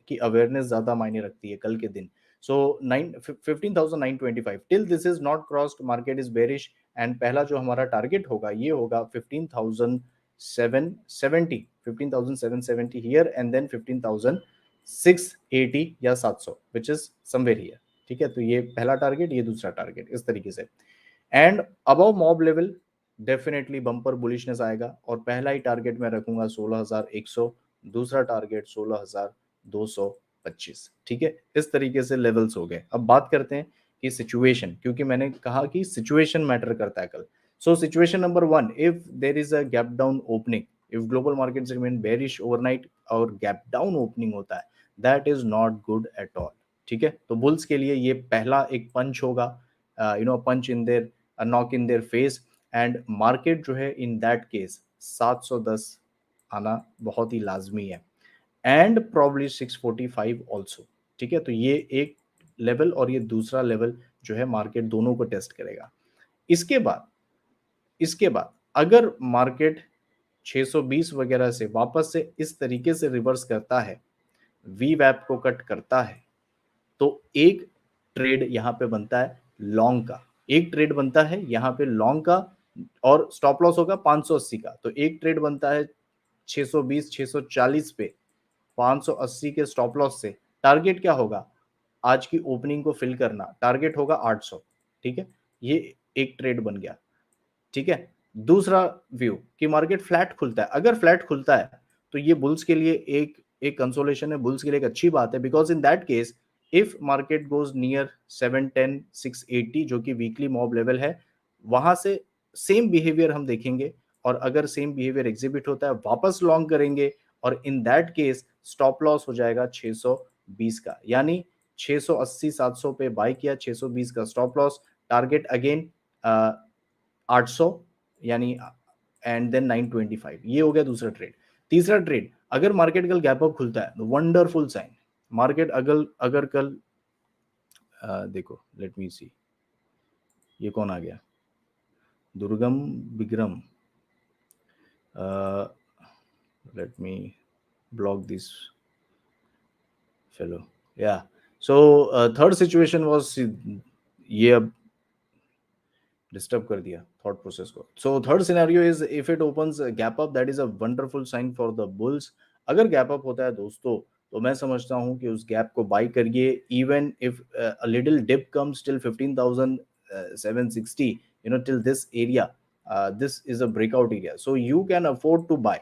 की अवेयरनेस ज्यादा मायने रखती है कल के दिन. सो 15,925 till this is not crossed, market is bearish, and पहला जो हमारा टारगेट होगा ये होगा 15,770 हियर, एंड देन 15,680 या 700 विच इज समवेयर हियर. ठीक है, तो ये पहला टारगेट, ये दूसरा टारगेट, इस तरीके से। And above mob level definitely bumper bullishness आएगा, और पहला ही टारगेट मैं रखूंगा 16,100, दूसरा टारगेट 16,225। ठीक है, इस तरीके से लेवल्स हो गए। अब बात करते हैं कि सिचुएशन, क्योंकि मैंने कहा कि सिचुएशन मैटर करता है कल। So situation number 1, if there is a gap down opening, if global markets remain bearish overnight और गैप डाउन ओपनिंग होता है, that is not good at all. ठीक है, तो बुल्स के लिए ये पहला एक पंच होगा, punch in their, knock in their face, and market जो है इन दैट केस 710 आना बहुत ही लाजमी है, एंड प्रॉब्ली 645 ऑल्सो। ठीक है, तो ये एक लेवल और ये दूसरा लेवल जो है मार्केट दोनों को टेस्ट करेगा। इसके बाद अगर मार्केट 620 वगैरह से वापस से इस तरीके से रिवर्स करता है, वी वैप को कट करता है, तो एक ट्रेड यहां पे बनता है लॉन्ग का, एक ट्रेड बनता है यहां पे लॉन्ग का, और स्टॉप लॉस होगा 580 का। तो एक ट्रेड बनता है 620 640 पे, 580 के स्टॉप लॉस से। टारगेट क्या होगा, आज की ओपनिंग को फिल करना, टारगेट होगा 800। ठीक है, ये एक ट्रेड बन गया। ठीक है, दूसरा व्यू कि मार्केट फ्लैट खुलता है, अगर फ्लैट खुलता है तो ये बुल्स के लिए एक एक कंसोलेशन है, बुल्स के लिए एक अच्छी बात है, because in that case if market goes near 710 680 जो कि वीकली मॉब लेवल है, वहां से सेम बिहेवियर हम देखेंगे, और अगर सेम बिहेवियर एग्जिबिट होता है वापस लॉन्ग करेंगे, और इन दैट केस स्टॉप लॉस हो जाएगा 620 का, यानी 680 700 पे बाय किया, 620 का स्टॉप लॉस, टारगेट अगेन 800, यानी एंड देन 925। ये हो गया दूसरा ट्रेड। तीसरा ट्रेड, अगर मार्केट कल गैप अप खुलता है, वंडरफुल साइन। मार्केट अगर कल देखो, लेट मी सी, ये कौन आ गया, दुर्गम बिग्रम, let me block this fellow, yeah. So third situation was, ये अब डिस्टर्ब कर दिया थॉट प्रोसेस को। So third scenario is if it opens gap up, that is a wonderful sign for the bulls. अगर गैप अप होता है दोस्तों, तो मैं समझता हूं कि उस गैप को बाय करिए, even if a little dip comes till 15,760, till this area, this is a breakout area, so you can afford to buy,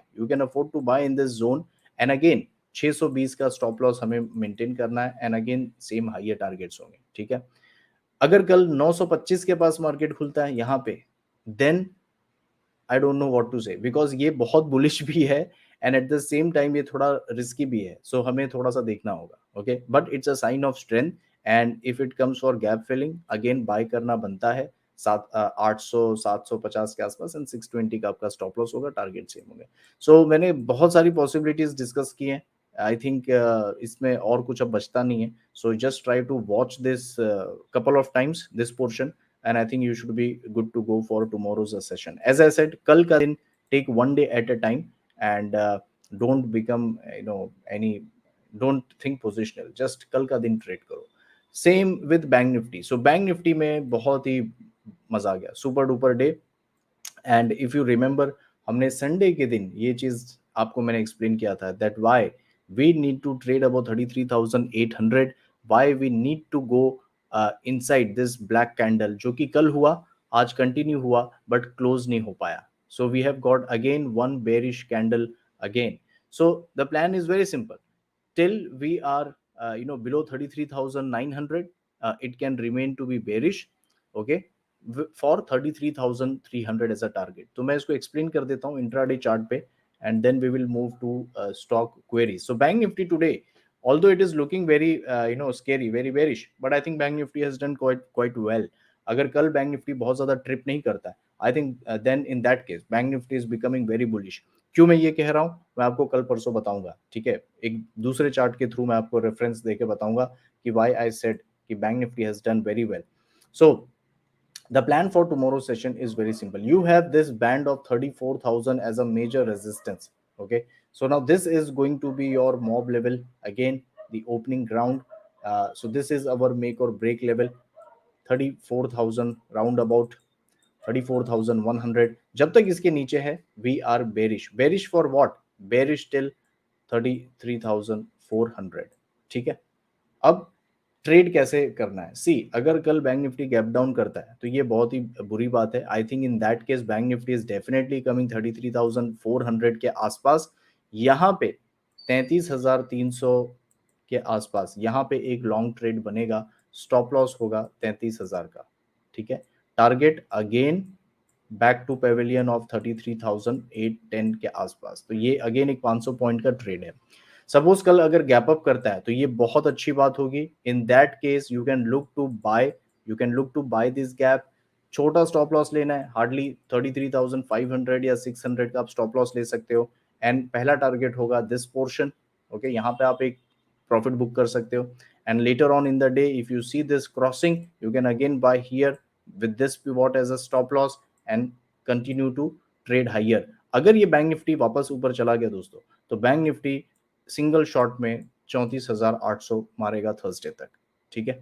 in this zone, and again 620 का स्टॉप लॉस हमें मेंटेन करना है, and again same higher targets होंगे। ठीक है, अगर कल 925 के पास मार्केट खुलता है यहाँ पे, then I don't know what to say, because ये बहुत बुलिश भी है, and at the same time ये थोड़ा रिस्की भी है, सो हमें थोड़ा सा देखना होगा। Okay, but it's a sign of strength, and if it comes for gap filling, again buy करना बनता है 800 750 के आसपास, एंड 620 का आपका स्टॉप लॉस होगा, टारगेट सेम होंगे। सो मैंने बहुत सारी पॉसिबिलिटीज डिस्कस की हैं, आई थिंक इसमें और कुछ अब बचता नहीं है, so just try to watch this couple of times this portion, and I think you should be good to go for tomorrow's session. As I said, kal ka din, take one day at a time, and don't become, any, don't think positional, just kal ka din trade karo. Same with bank nifty. So bank nifty में बहुत ही मजा आ गया, super duper day. And if you remember, हमने Sunday के दिन ये चीज आपको मैंने एक्सप्लेन किया था, that why we need to trade about 33,800, why we need to go inside this black candle, जो कि कल हुआ, आज कंटिन्यू हुआ, बट क्लोज नहीं हो पाया। So we have got again one bearish candle again. So the plan is very simple, till we are below 33,900, it can remain to be bearish, okay, for 33,300 as a target। तो मैं इसको explain कर देता हूँ intraday chart पे, and then we will move to stock queries। So bank nifty today, although it is looking very scary, very bearish, but I think bank nifty has done quite well। अगर कल bank Nifty बहुत ज्यादा trip नहीं करता है, I think then in that case Bank Nifty is becoming very bullish. क्यों मैं ये कह रहा हूं, मैं आपको कल परसों बताऊंगा। ठीक है, एक दूसरे चार्ट के थ्रू मैं आपको रेफरेंस देके बताऊंगा कि व्हाई आई सेड कि bank Nifty has done very well. So the plan for tomorrow's session is very simple. You have this band of 34,000 as a major resistance. Okay, so now this is going to be your mob level, again the opening ground। So this is our make or break level, 34,000 round about, 34,100। जब तक इसके नीचे है we are bearish for what, bearish till 33,400। ठीक है, अब trade कैसे करना है, सी अगर कल बैंक निफ्टी गैप डाउन करता है तो ये बहुत ही बुरी बात है। I think in that case Bank Nifty is definitely coming 33,400 के आसपास, यहाँ पे 33,300 के आसपास, यहाँ पे एक लॉन्ग ट्रेड बनेगा, स्टॉप लॉस होगा 33,000 का, ठीक है। Target again back to pavilion of 33,810 के आसपास, तो ये अगेन एक 500 पॉइंट का ट्रेड है। सपोज कल अगर गैप अप करता है तो ये बहुत अच्छी बात होगी। In that case you can look to buy, you can look to buy this gap. छोटा स्टॉप लॉस लेना है, हार्डली 33,500 या 600 का आप स्टॉप लॉस ले सकते हो, एंड पहला टारगेट होगा दिस पोर्शन, ओके, यहाँ पे आप एक प्रॉफिट बुक कर सकते हो। And later on in the day if you see this crossing you can again buy here with this pivot as a stop loss and continue to trade higher। अगर ये bank Nifty वापस ऊपर चला गया दोस्तों, तो बैंक निफ्टी सिंगल शॉट में 34,800 मारेगा थर्सडे तक, ठीक है।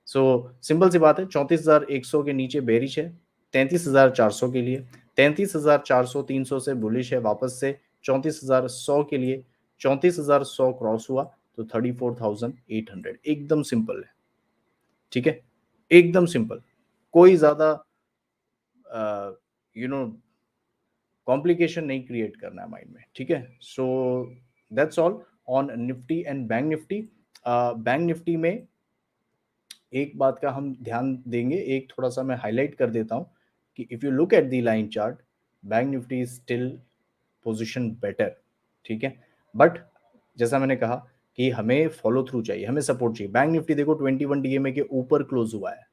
सो सिंपल सी बात है, 34,100 के नीचे बेरिश है, 33,400 के लिए, 33,400 300 से बुलिश है वापस से 34,100 के लिए, 34,100 क्रॉस हुआ तो 34,800, एकदम सिंपल है, ठीक है, एकदम सिंपल, कोई ज्यादा यू नो कॉम्प्लिकेशन नहीं क्रिएट करना है माइंड में, ठीक है। So that's all on Nifty and Bank Nifty. Bank Nifty में एक बात का हम ध्यान देंगे, एक थोड़ा सा मैं हाईलाइट कर देता हूं कि if you look at the line chart, bank Nifty is still position better, ठीक है। बट जैसा मैंने कहा कि हमें फॉलो थ्रू चाहिए, हमें सपोर्ट चाहिए। बैंक निफ्टी देखो 21 डीएमए के ऊपर क्लोज हुआ है।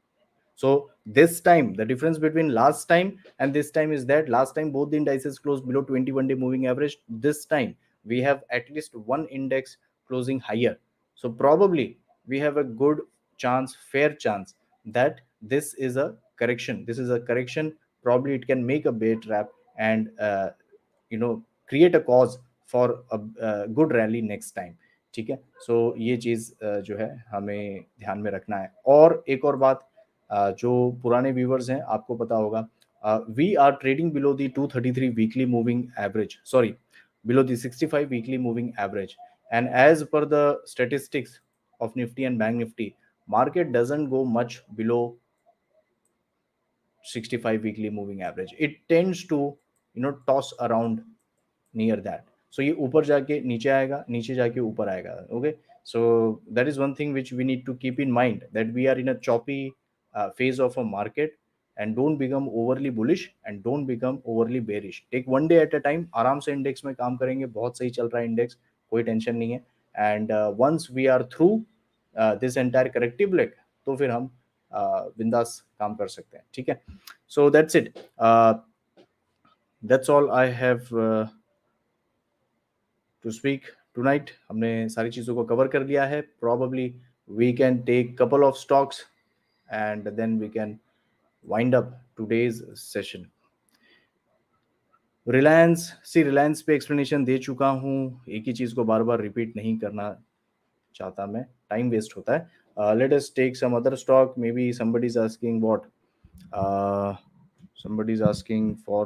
So this time, the difference between last time and this time is that last time both the indices closed below 21-day moving average. This time we have at least one index closing higher. So probably we have a good chance, fair chance that this is a correction. This is a correction. Probably it can make a bear trap and create a cause for a good rally next time, ठीक है। सो ये चीज जो है हमें ध्यान में रखना है। और एक और बात, जो पुराने व्यूवर्स हैं आपको पता होगा, we are trading below the 233 weekly moving average, sorry below the 65 weekly moving average, and as per the statistics of Nifty and Bank Nifty, market doesn't go much below 65 weekly moving average. It tends to toss around near that. So ये ऊपर जाके नीचे आएगा, नीचे जाके ऊपर आएगा, okay। So that is one thing which we need to keep in mind, that we are in a choppy phase of a market, and don't become overly bullish and don't become overly bearish. Take one day at a time, आराम से index में काम करेंगे, बहुत सही चल रहा है इंडेक्स, कोई टेंशन नहीं है। And once we are through this entire corrective leg, तो फिर हम बिंदास काम कर सकते हैं, ठीक है। So that's it, that's all I have to speak tonight. हमने सारी चीज़ों को कवर कर लिया है। Probably we can take couple of stocks and then we can wind up today's session. Reliance, Reliance पे एक्सप्लेनेशन दे चुका हूँ, एक ही चीज़ को बार बार रिपीट नहीं करना चाहता मैं, टाइम वेस्ट होता है। Let us take some other stock, maybe somebody is asking what, somebody is asking for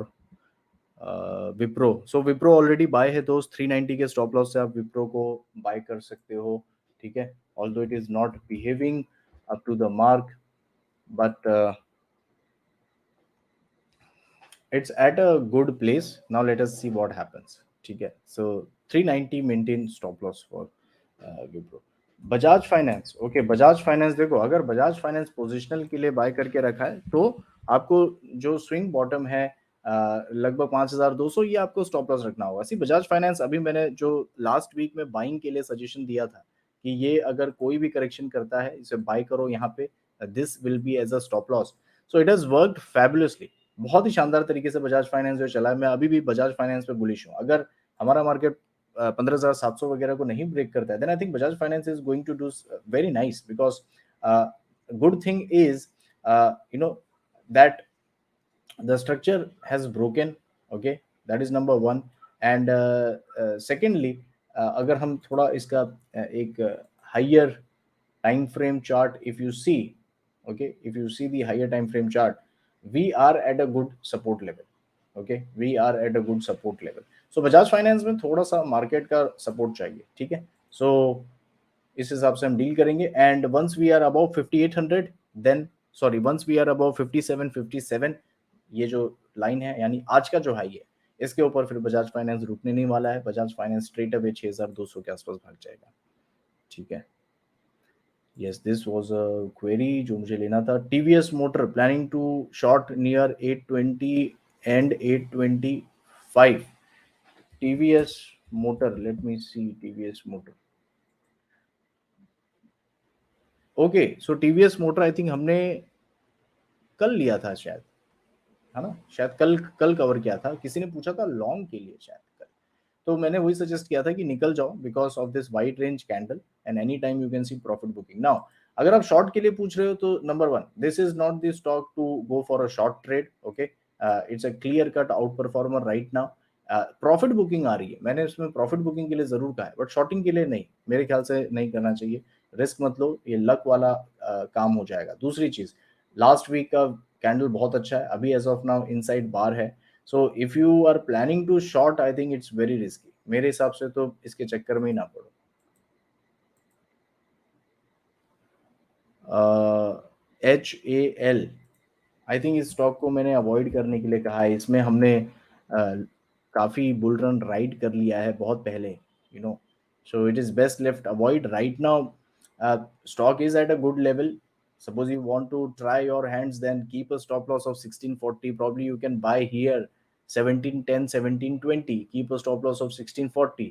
Wipro. So Wipro already buy है दोस्त, 390 के स्टॉप लॉस से आप विप्रो को बाय कर सकते हो, ठीक है। Although it is not behaving up to the mark, but it's at a good place. Now let us see what happens, ठीक है। So 390 maintain stop loss for Wipro। Bajaj finance, okay, Bajaj finance देखो, अगर Bajaj finance positional के लिए bye करके रखा है तो आपको जो स्विंग बॉटम है लगभग 5,200, ये आपको स्टॉप लॉस रखना होगा। सी बजाज फाइनेंस, अभी मैंने जो लास्ट वीक में बाइंग के लिए सजेशन दिया था कि ये अगर कोई भी करेक्शन करता है इसे बाय करो यहाँ पे, this will be as a stop loss. So it has worked fabulously, बहुत ही शानदार तरीके से बजाज फाइनेंस जो चला है। मैं अभी भी बजाज फाइनेंस पे बुलिश हूँ। अगर हमारा मार्केट 15,700 वगैरह को नहीं ब्रेक करता है, then I think Bajaj finance is going to do very nice, because good thing is that the structure has broken, okay, that is number one। and secondly, अगर हम थोड़ा इसका एक higher time frame chart if you see, okay, if you see the higher time frame chart, we are at a good support level, okay, we are at a good support level। so Bajaj finance में थोड़ा सा market का support चाहिए, ठीक है। so इस हिसाब से हम डील करेंगे। And once we are about 5800 then sorry once we are about 57 ये जो लाइन है यानी आज का जो हाई है, इसके ऊपर फिर बजाज फाइनेंस रुकने नहीं वाला है। बजाज फाइनेंस स्ट्रेट अवे 6200 के आसपास भाग जाएगा। ठीक है, yes this was a query जो मुझे लेना था। TVS Motor planning to short near 820 and 825। TVS Motor, let me see TVS Motor. Okay, so TVS Motor I think हमने कल लिया था शायद, है ना? शायद कल कल कवर किया था, किसी ने पूछा था लॉन्ग के लिए शायद कल। तो मैंने वही सजेस्ट किया था कि निकल जाओ because of this wide range candle and any time you can see profit booking. Now अगर आप शॉर्ट के लिए पूछ रहे हो तो number one, this is not the stock to go for a short trade. Okay, it's a clear cut outperformer right now. Profit booking आ रही है, मैंने इसमें प्रॉफिट बुकिंग के लिए जरूर कहा है, बट शॉर्टिंग के लिए नहीं, मेरे ख्याल से नहीं करना चाहिए। रिस्क मत लो, ये लक वाला काम हो जाएगा। दूसरी चीज, लास्ट वीक का कैंडल बहुत अच्छा है, अभी as of now inside bar है। So if you are planning to short I think it's very risky, मेरे हिसाब से तो इसके चक्कर में ही ना पड़ो। HAL, आई थिंक इस स्टॉक को मैंने अवॉइड करने के लिए कहा है। इसमें हमने काफ़ी बुल रन राइड कर लिया है बहुत पहले, you know, so it is best left avoid right now. Stock is at a good level, suppose you want to try your hands, then keep a stop loss of 1640, probably you can buy here 1710 1720, keep a stop loss of 1640,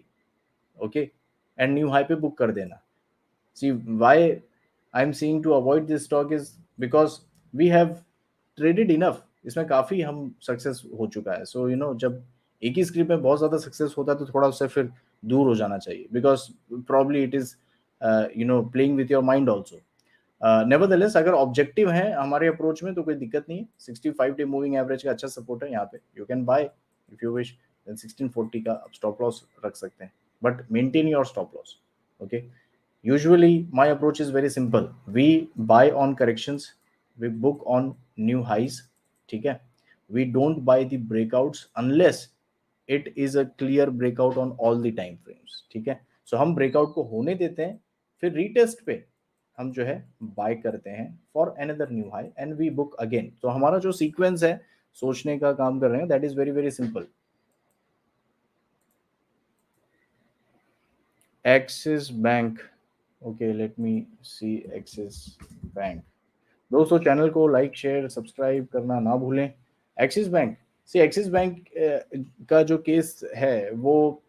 okay, and new high पे book कर देना। See why I'm seeing to avoid this stock is because we have traded enough, इसमें काफी हम success हो चुका है। So you know, जब एक ही स्क्रिप्ट में बहुत ज्यादा सक्सेस होता है तो थोड़ा उससे फिर दूर हो जाना चाहिए, because probably it is you know playing with your mind also. Nevertheless अगर ऑब्जेक्टिव है हमारे अप्रोच में तो कोई दिक्कत नहीं है। 65 डे मूविंग एवरेज का अच्छा सपोर्ट है यहाँ पे, you can by if you wish. 1640 का आप स्टॉप लॉस रख सकते हैं, but maintain your stop loss. Okay, usually my approach is very simple, we buy on corrections, we book on new highs, ठीक है, we don't buy the breakouts unless it is a clear breakout on all the time frames, ठीक है। सो हम breakout को होने देते हैं, फिर रीटेस्ट पे हम जो है बाय करते हैं for another new high and we book again. तो हमारा जो सीक्वेंस है सोचने का काम कर रहे हैं, that is very very simple. Axis Bank, okay let me see Axis Bank. दोस्तों चैनल को लाइक शेयर सब्सक्राइब करना ना भूलें। Axis Bank, see Axis Bank का जो केस है वो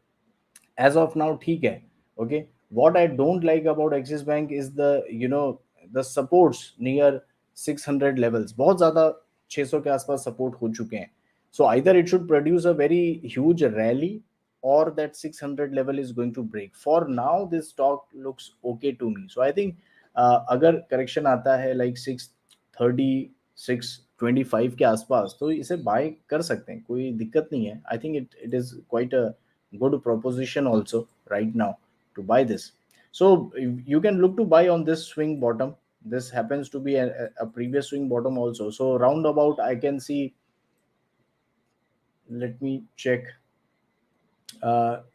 एज ऑफ नाउ ठीक है। Okay, what I don't like about axis bank is the you know the supports near 600 levels, बहुत ज्यादा 600 के आसपास सपोर्ट हो चुके हैं। So either it should produce a very huge rally or that 600 level is going to break. For now this stock looks okay to me, so I think अगर correction आता है लाइक 630 625 के आसपास तो इसे बाय कर सकते हैं, कोई दिक्कत नहीं है। I think it is quite a good proposition also right now to buy this. So you can look to buy on this swing bottom. This happens to be a previous swing bottom also, so roundabout I can see, let me check,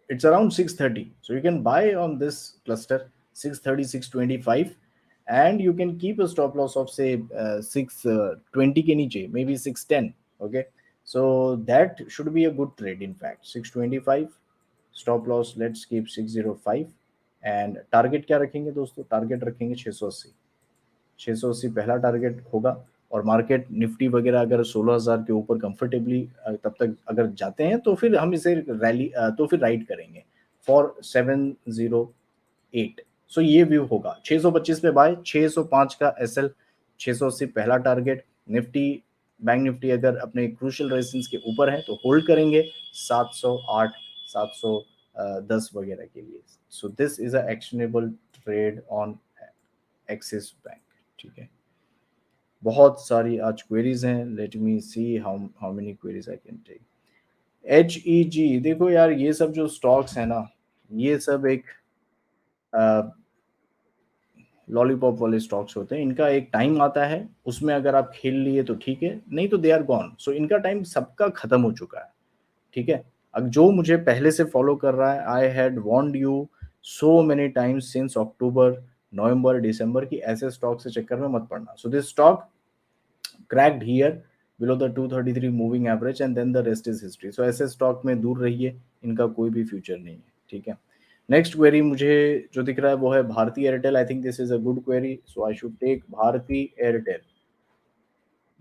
it's around 630, so you can buy on this cluster 630 625, and you can keep a stop loss of say 620 ke niche, maybe 610, okay, so that should be a good trade in fact। 625 stop loss, let's keep 605, and target क्या रखेंगे दोस्तों, target रखेंगे 680। 680 पहला target होगा, और market Nifty वगैरह अगर 16,000 के ऊपर कंफर्टेबली तब तक अगर जाते हैं तो फिर हम इसे रैली तो फिर राइड करेंगे फॉर 708। सो ये व्यू होगा 625 पे बाय, 605 का एसएल, 680 पहला टारगेट। निफ्टी बैंक निफ्टी अगर अपने क्रूशियल रेजिस्टेंस के ऊपर है तो होल्ड करेंगे 708 710 वगैरह के लिए। So this is a actionable trade on Axis Bank, ठीक है। बहुत सारी आज क्वेरीज हैं, let me see how many queries I can take. HEG, देखो यार ये सब जो स्टॉक्स है ना, ये सब एक लॉलीपॉप वाले स्टॉक्स होते हैं। इनका एक टाइम आता है, उसमें अगर आप खेल लिए तो ठीक है, नहीं तो दे आर गॉन। सो इनका टाइम सबका खत्म हो चुका है, ठीक है। अब जो मुझे पहले से फॉलो कर रहा है, I had warned you so many times since October, November, December की ऐसे स्टॉक से चक्कर में मत पड़ना. So this stock cracked here below the 233 moving average and then the rest is history. So ऐसे स्टॉक में दूर रहिए, इनका कोई भी फ्यूचर नहीं है. ठीक है. नेक्स्ट क्वेरी मुझे जो दिख रहा है वो है Bharti Airtel. I think this is a good query, so I should take Bharti Airtel.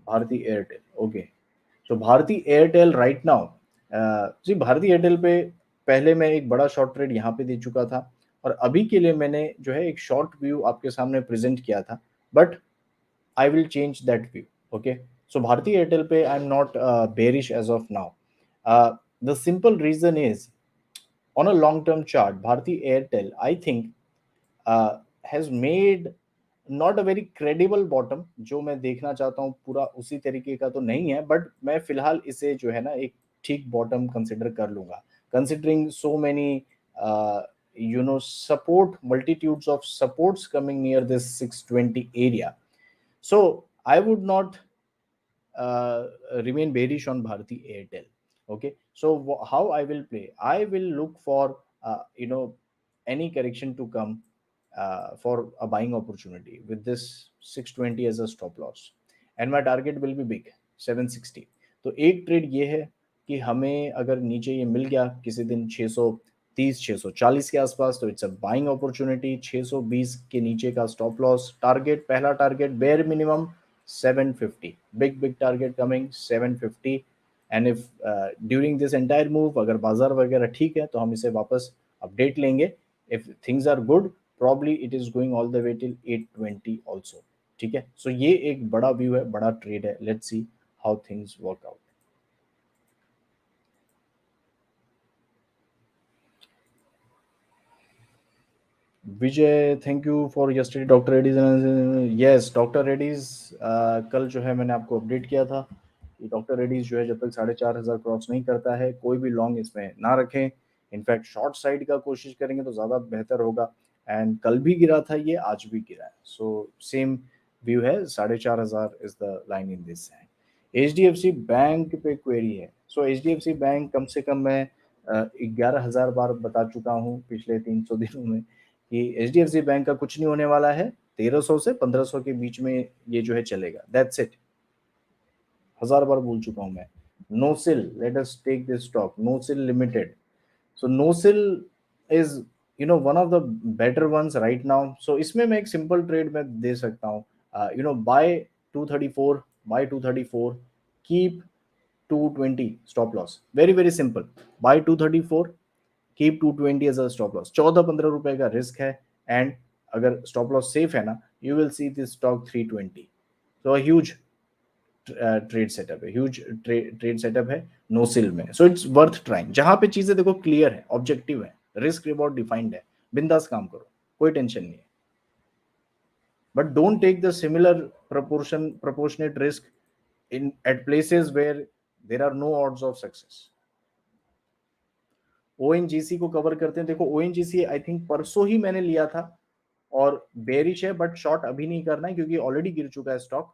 Bharti Airtel, okay. So Bharti Airtel right now, जी भारती एयरटेल पे पहले मैं एक बड़ा शॉर्ट ट्रेड यहाँ पे दे चुका था, और अभी के लिए मैंने जो है एक शॉर्ट व्यू आपके सामने प्रेजेंट किया था, but I will change that view. Okay. So Bharti Airtel पे I'm not bearish as of now. The simple reason is on a long term chart, Bharti Airtel I think has made not a very credible bottom. जो मैं देखना चाहता हूँ पूरा उसी तरीके का तो नहीं है, बट मैं फिलहाल इसे जो है ना एक ठीक बॉटम कंसिडर कर लूंगा, considering so many support, multitudes of supports coming near this 620 area. So I would not uh, remain bearish on Bharti Airtel. Okay, so how I will play? I will look for any correction to come for a buying opportunity with this 620 as a stop loss, and my target will be big 760. तो एक trade ये है कि हमें अगर नीचे ये मिल गया किसी दिन 630 640 के आसपास, तो इट्स अ बाइंग अपॉर्चुनिटी. 620 के नीचे का स्टॉप लॉस टारगेट, पहला target bare minimum 750, big target coming 750. And if during this entire move अगर बाजार वगैरह ठीक है तो हम इसे वापस अपडेट लेंगे. If things are good, probably it is going all the way till 820 also. ठीक है. सो ये एक बड़ा व्यू है, बड़ा ट्रेड है. Let's see how things work out. Vijay, thank you for yesterday doctor Reddy's. Yes doctor Reddy's, कल जो है मैंने आपको अपडेट किया था कि डॉक्टर रेडीज जो है जब तक 4,500 क्रॉस नहीं करता है कोई भी लॉन्ग इसमें ना रखें. इनफैक्ट शॉर्ट साइड का कोशिश करेंगे तो ज़्यादा बेहतर होगा. एंड कल भी गिरा था ये, आज भी गिरा है. सो सेम व्यू है, 4,500 is the line in this. H D F C bank पे क्वेरी है. So H D F C bank कम से कम मैं 11,000 बार बता चुका हूँ पिछले 300 दिनों में कि H D F C bank का कुछ नहीं होने वाला है. 1300 से 1500 के बीच में ये जो है चलेगा. That's it. 1000 बार बोल चुका हूं मैं. Nocil, let us take this stock, Nocil limited. So Nocil is one of the better ones right now. So इसमें मैं एक सिंपल ट्रेड में दे सकता हूँ. Buy 234, buy 234, keep 220 stop loss. Very very simple. Buy 234, keep 220 as a stop loss. 14-15 रुपए का risk है. एंड अगर स्टॉप लॉस सेफ है ना, you will see this stock 320. तो ह्यूज ट्रेड सेटअप है, ह्यूज ट्रेड सेटअप है नो सिल में. So it's worth trying. जहां पे चीजें देखो क्लियर है, ऑब्जेक्टिव है, रिस्क रिवॉर्ड डिफाइंड है, बिंदास काम करो, कोई टेंशन नहीं है. But don't take the similar proportionate risk in at places where there are no odds of success. ONGC को कवर करते हैं. देखो ओएनजीसी आई थिंक परसों ही मैंने लिया था और बेरिश है, बट शॉर्ट अभी नहीं करना है क्योंकि ऑलरेडी गिर चुका है स्टॉक.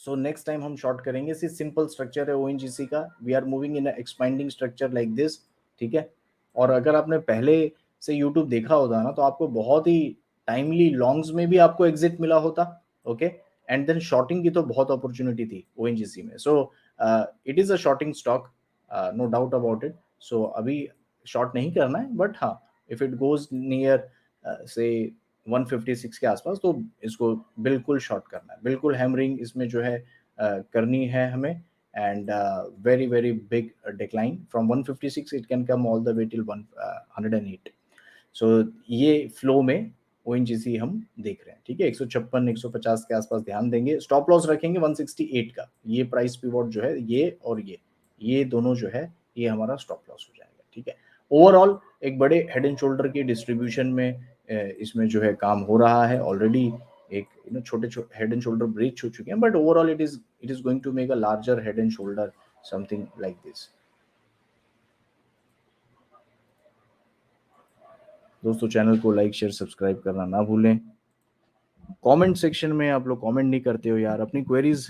सो नेक्स्ट टाइम हम शॉर्ट करेंगे. सिंपल स्ट्रक्चर है ओएनजीसी का. We are moving in expanding structure like this. ठीक है. और अगर आपने पहले से यूट्यूब देखा होता ना तो आपको बहुत ही टाइमली लॉन्ग्स में भी आपको एग्जिट मिला होता. ओके. एंड देन शॉर्टिंग की तो बहुत अपॉर्चुनिटी थी ओएनजीसी में. So it is a shorting stock, no doubt about it. So अभी शॉर्ट नहीं करना है, बट हाँ इफ इट गोज नियर से 156 के आसपास तो इसको बिल्कुल शॉर्ट करना है. बिल्कुल हैमरिंग इसमें जो है करनी है हमें. And very very big decline from 156 it can come all the way till 108. सो ये फ्लो में ओएनजीसी हम देख रहे हैं. ठीक है. 156 150 के आसपास ध्यान देंगे. स्टॉप लॉस रखेंगे 168 का. ये प्राइस पिवोट जो है, ये और ये दोनों जो है ये हमारा स्टॉप लॉस हो जाएगा. ठीक है. ओवरऑल एक बड़े हेड एंड शोल्डर की डिस्ट्रीब्यूशन में इसमें जो है काम हो रहा है ऑलरेडी. एक छोटे छोटे हेड एंड शोल्डर ब्रेक हो चुके हैं, but overall it is going to make a larger head and shoulder, something like this. दोस्तों चैनल को लाइक शेयर सब्सक्राइब करना ना भूलें. कमेंट सेक्शन में आप लोग कमेंट नहीं करते हो यार. अपनी क्वेरीज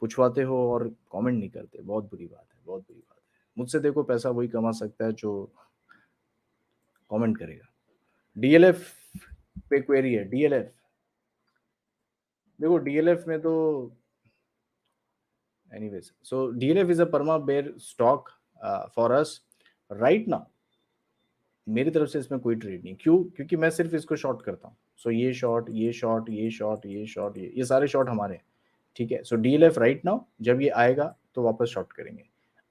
पूछवाते हो और कमेंट नहीं करते. बहुत बुरी बात है, बहुत बुरी बात है. मुझसे देखो पैसा वही कमा सकता है जो कमेंट करेगा. डीएलएफ पे क्वेरी है, डीएलएफ। देखो डीएलएफ में तो anyways, so DLF is a perma bear stock for us right now. मेरी तरफ से इसमें कोई ट्रेड नहीं, क्यों? क्योंकि मैं सिर्फ इसको शॉर्ट करता हूँ। सो ये शॉर्ट, ये शॉर्ट, ये शॉर्ट, ये शॉर्ट, ये सारे शॉर्ट हमारे हैं, ठीक है। सो डीएलएफ राइट नाउ, जब ये आएगा तो वापस शॉर्ट करेंगे।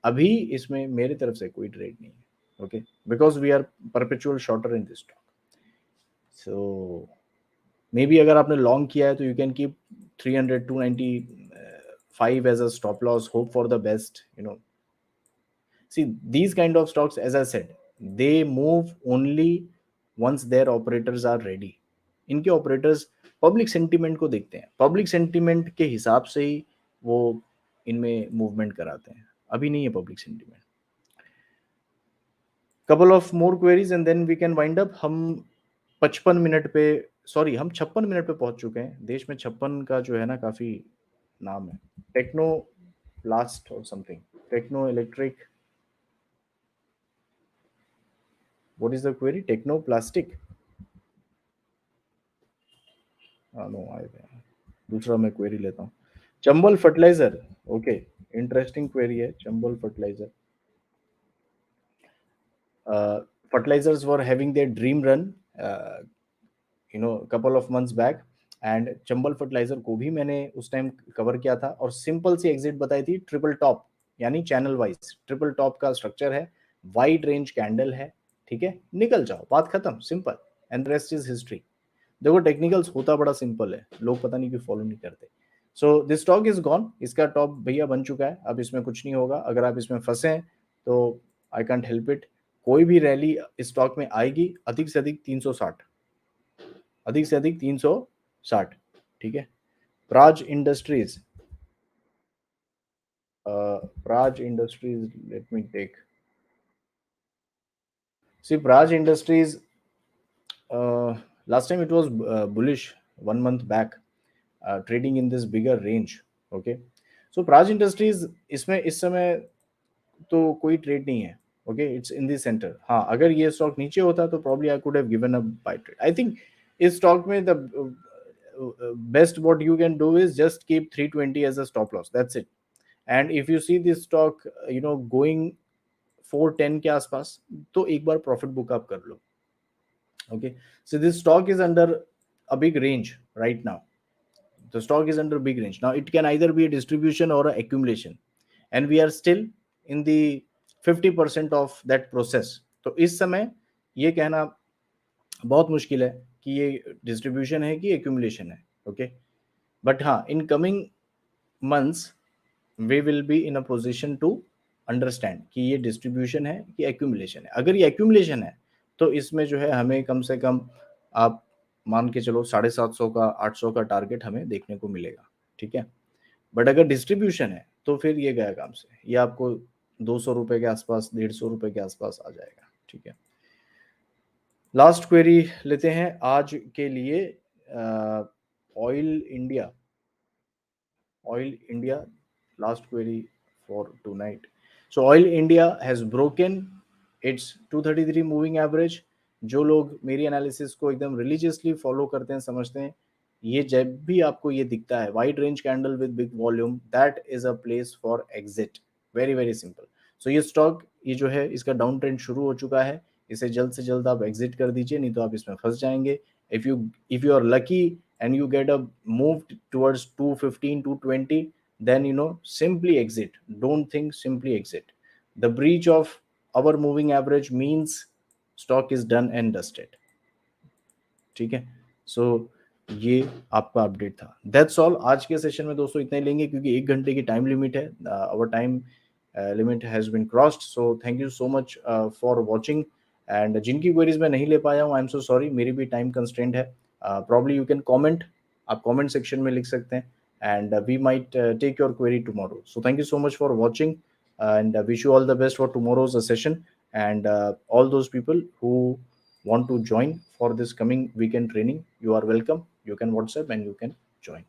अभी इसमें मेरी तरफ से कोई ट्रेड नहीं है, okay, because we are perpetual shorter in this stock. So maybe अगर आपने लॉन्ग किया है तो you can keep 300 295 as a stop loss, hope for the best, you know. See, these kind of stocks, as I said, they move only once their operators are ready. इनके operators public sentiment को देखते हैं, public sentiment के हिसाब से ही वो इनमें movement कराते हैं। अभी नहीं है public sentiment. Couple of more queries and then we can wind up. हम 55 मिनट पे, सॉरी हम 56 मिनट पे पहुंच चुके हैं। देश में 56 का जो है ना काफी नाम है। टेक्नो लास्ट और something, techno electric, what is the query? Techno plastic, no I, दूसरा मैं क्वेरी लेता हूँ। Chambal fertilizer, okay, interesting query है। Chambal fertilizer, fertilizers were having their dream run couple of months back, and Chambal fertilizer को भी मैंने उस टाइम कवर किया था और सिंपल सी एग्जिट बताई थी, ट्रिपल टॉप, यानी चैनल वाइज ट्रिपल टॉप का स्ट्रक्चर है, वाइड रेंज कैंडल है, ठीक है, निकल जाओ, बात खत्म, simple, and rest is history. देखो टेक्निकल्स होता बड़ा सिंपल है, लोग पता नहीं क्यों फॉलो नहीं करते। सो दिस स्टॉक इज गॉन, इसका टॉप भैया बन चुका है, अब इसमें कुछ नहीं होगा। अगर आप इसमें फंसे हैं तो आई कांट हेल्प इट। कोई भी रैली स्टॉक में आएगी, अधिक से अधिक 360, अधिक से अधिक 360, ठीक है। Praj Industries, Praj Industries, let me take, see Praj Industries, last time it was bullish 1 month back, trading in this bigger range, okay. So Praj Industries, इसमें इस समय तो कोई ट्रेड नहीं है, okay, it's in the centre. हाँ, अगर ये स्टॉक नीचे होता तो probably I could have given a buy trade. I think इस स्टॉक में the best what you can do is just keep 320 as a stop loss, that's it. And if you see this stock going 410 के आसपास, तो एक बार profit book up कर लो, okay. So this stock is under a big range right now. The stock is under big range now. It can either be a distribution or a accumulation, and we are still in the 50% of that process. तो इस समय ये कहना बहुत मुश्किल है कि ये डिस्ट्रीब्यूशन है कि एक्यूमुलेशन है, ओके। बट हाँ, in coming months we will be in a position to understand कि ये डिस्ट्रीब्यूशन है कि एक्यूमुलेशन है। अगर ये एक्यूमुलेशन है तो इसमें जो है हमें कम से कम आप मान के चलो 750 का 800 का टारगेट हमें देखने को मिलेगा, ठीक है। बट अगर डिस्ट्रीब्यूशन है तो फिर ये गया काम से, ये आपको 200 रुपए के आसपास, 150 रुपए के आसपास आ जाएगा, ठीक है। लास्ट क्वेरी लेते हैं आज के लिए। Oil India, oil India, last query for tonight. So oil India has broken its 233 moving average. जो लोग मेरी एनालिसिस को एकदम रिलीजियसली फॉलो करते हैं, समझते हैं, ये जब भी आपको ये दिखता है wide range candle with big volume, that is a place for exit, very very simple. So ये स्टॉक, ये जो है इसका डाउन ट्रेंड शुरू हो चुका है, इसे जल्द से जल्द आप एग्जिट कर दीजिए, नहीं तो आप इसमें फंस जाएंगे। If you are lucky and you get a move towards 215 220, then simply exit, don't think, simply exit. The breach of our moving average means stock is done and dusted, ठीक है। सो ये आपका अपडेट था, दैट्स ऑल। आज के session में दोस्तों इतना ही लेंगे क्योंकि 1 घंटे की टाइम लिमिट है, hour time limit has been crossed. So thank you so much for watching, and जिनकी क्वेरीज मैं नहीं ले पाया हूँ, आई एम सो सॉरी, मेरी भी टाइम कंस्ट्रेंट है। प्रॉब्ली यू कैन कॉमेंट, आप कमेंट सेक्शन में लिख सकते हैं, and we might take your query tomorrow. So thank you so much for watching, and wish you all the best for tomorrow's session, and all those people who want to join for this coming weekend training, you are welcome, you can WhatsApp and you can join.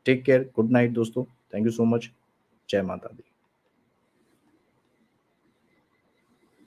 Take care, good night दोस्तों, thank you so much, जय माता दी।